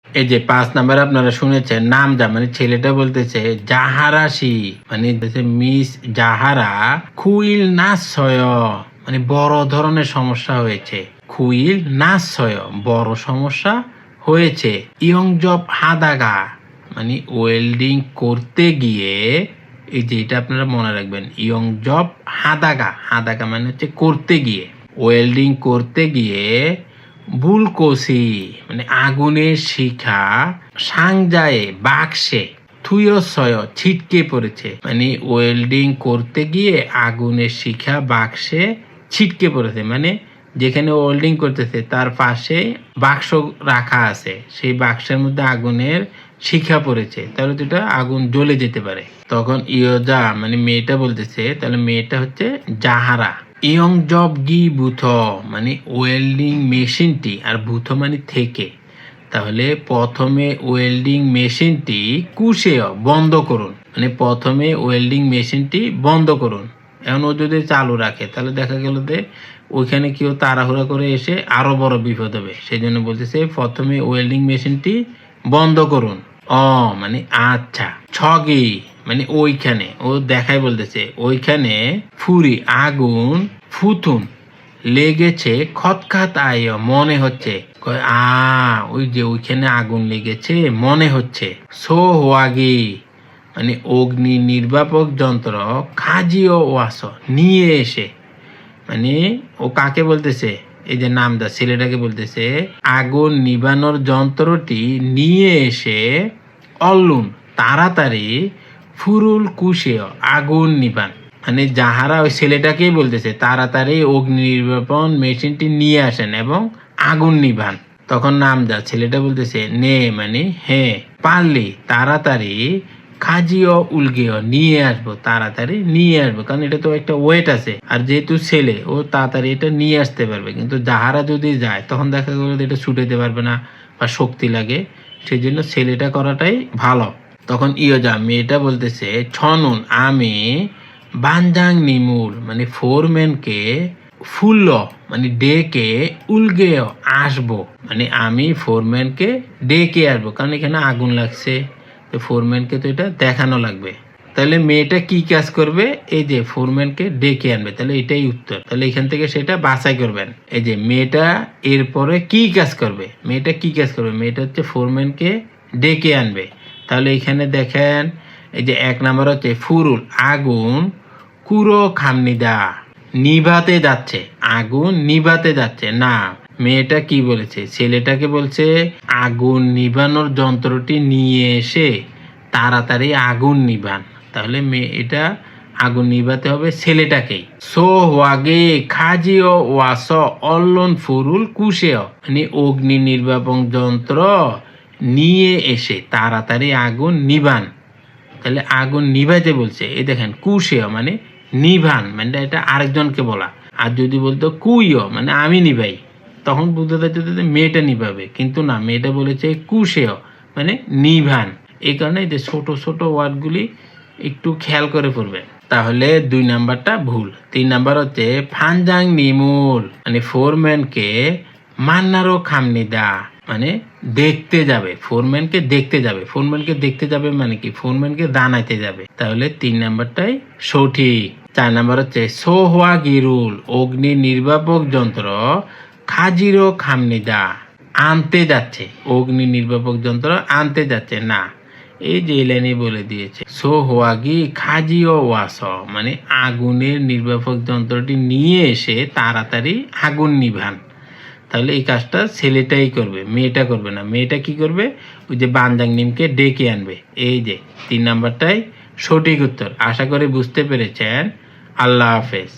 এই যে 5 নাম্বার আপনারা শুনেছেন, নাম যা মানে ছেলেটা বলতেছে জাহারাশি, মানে মিস জাহারা খুইল নাসয়, মানে বড় ধরনের সমস্যা হয়েছে, খুইল নাসয় বড় সমস্যা হয়েছে। ইয়ংজব হাদাগা, মানে ওয়েল্ডিং করতে গিয়ে, এই যে এটা আপনারা মনে রাখবেন, ইয়ংজব হাদাগা, হাদাগা মানে হচ্ছে করতে গিয়ে, ওয়েল্ডিং করতে গিয়ে বুলকোসি মানে আগুনের শিখা, সাংজায়ে বাক্সে, থুয়সয় ছিটকে পড়েছে, মানে ওয়েল্ডিং করতে গিয়ে আগুনের শিখা বাক্সে ছিটকে পড়েছে, মানে যেখানে ওয়েল্ডিং করতেছে তার পাশে বাক্স রাখা আছে, সেই বাক্সের মধ্যে আগুনের শিখা পড়েছে, তাহলে তো এটা আগুন জ্বলে যেতে পারে। তখন ইয়োজা মানে মেয়েটা বলতেছে, তাহলে মেয়েটা হচ্ছে জাহারা। ইয়ং জব গি বুথ, মানে ওয়েল্ডিং মেশিনটি, আর বুথ মানে থেকে, তাহলে প্রথমে ওয়েল্ডিং মেশিনটি কুশেয় বন্ধ করুন, মানে প্রথমে ওয়েল্ডিং মেশিনটি বন্ধ করুন। এখন ও যদি চালু রাখে তাহলে দেখা গেল যে ওইখানে কেউ তাড়াহুড়া করে এসে আরো বড় বিপদ হবে, সেই জন্য বলতেছে প্রথমে ওয়েল্ডিং মেশিনটি বন্ধ করুন। মানে আচ্ছা। ছগি মানে ওইখানে, ও দেখাই বলতেছে ওইখানে ফুরি আগুন ফুতুন লেগেছে, খতখাত আয় মনে হচ্ছে, ওই যে ওইখানে আগুন লেগেছে মনে হচ্ছে। সো হোয়াগি মানে অগ্নি নির্বাপক যন্ত্র, খাজিও ওয়াস নিয়ে এসে, মানে ও কাকে বলতেছে, এই যে নামদা ছেলেটাকে বলতেছে আগুন নিবানোর যন্ত্রটি নিয়ে এসে, অল্লুন তাড়াতাড়ি, ফুরুল কুশেয় আগুন নিবান, মানে যাহারা ওই ছেলেটাকেই বলতেছে তাড়াতাড়ি অগ্নি নির্বাপন মেশিনটি নিয়ে আসেন এবং আগুন নিবান। তখন নামদা ছেলেটা বলতেছে নে মানে হ্যাঁ, পারলি তাড়াতাড়ি, খাজিও উলগেও নিয়ে আসবো, তাড়াতাড়ি নিয়ে আসবো, কারণ এটা তো একটা ওয়েট আছে, আর যেহেতু ছেলে ও তাড়াতাড়ি এটা নিয়ে আসতে পারবে, কিন্তু যাহারা যদি যায় তখন দেখা গেল এটা ছুটাইতে পারবে না বা শক্তি লাগে, সেই জন্য ছেলেটা করাটাই ভালো। তখন ইয়োজা মেয়েটা বলতেছে ছনুন আমি, বানজাং নিমুল মানে ফোরম্যানকে, ফুল্ল মানে ডেকে, উলগেও আসবো মানে আমি ফোরম্যানকে ডেকে আসবো, কারণ এখানে আগুন লাগছে, তো ফোরম্যানকে তো এটা দেখানো লাগবে। তাহলে মেয়েটা কি কাজ করবে? এই যে ফোরম্যানকে ডেকে আনবে। তাহলে এটাই উত্তর। তাহলে এখান থেকে সেটা বাছাই করবেন। এই যে মেয়েটা এরপরে কি কাজ করবে? মেয়েটা কি কাজ করবে? মেয়েটা হচ্ছে ফোরম্যানকে ডেকে আনবে। তাহলে এখানে দেখেন, এই যে 1 নাম্বার হচ্ছে ফুরুল, আগুন কুরো খামনিদা, নিভাতে যাচ্ছে, আগুন নিভাতে যাচ্ছে না। মেয়েটা কি বলেছে? ছেলেটাকে বলছে আগুন নিভানোর যন্ত্রটি নিয়ে এসে তাড়াতাড়ি আগুন নিভান। তাহলে এটা আগুন নিভাতে হবে ছেলেটাকেই। সো ওয়াগে খাজিও ওয়াস অল্লন ফুরুল কুশেও, মানে অগ্নি নির্বাপক যন্ত্র নিয়ে এসে তাড়াতাড়ি আগুন নিভান। তাহলে আগুন নিভাইতে বলছে, এই দেখেন কুশেও মানে নিভান, মানে এটা আরেকজনকে বলা। আর যদি বলতো কুইও মানে আমি নিভাই, তখন বুঝতে যাচ্ছে যে মেয়েটা নিভাবে, কিন্তু না, মেয়েটা বলেছে কুশেও মানে নিভান। এই কারণে যে ছোট ছোট ওয়ার্ডগুলি একটু খেয়াল করে পড়বে। তাহলে 2 নাম্বারটা ভুল। 3 নাম্বার হচ্ছে ফানজাং নিমুল, মানে ফোরম্যানকে মান্নারও খামনিদা, মানে দেখতে যাবে, ফোরম্যানকে দেখতে যাবে। ফোরম্যানকে দেখতে যাবে মানে কি? ফোরম্যানকে জানাইতে যাবে। তাহলে 3 নাম্বারটাই সঠিক। 4 নাম্বার হচ্ছে সোহওয়া গিরুল, অগ্নি নির্বাপক যন্ত্র খাজিরো খামনিদা, আনতে যাচ্ছে, অগ্নি নির্বাপক যন্ত্র আনতে যাচ্ছে না। এই যে লাইনে বলে দিয়েছে সোহওয়াগি খাজিও ওয়াস, মানে আগুনের নির্বাপক যন্ত্রটি নিয়ে এসে তাড়াতাড়ি আগুন নিভান। তাহলে এই কাজটা ছেলেটাই করবে, মেয়েটা করবে না। মেয়েটা কি করবে? ওই যে বানজাং নিমকে ডেকে আনবে। এই যে 3 নাম্বারটাই সঠিক উত্তর। আশা করি বুঝতে পেরেছেন। আল্লাহ হাফেজ।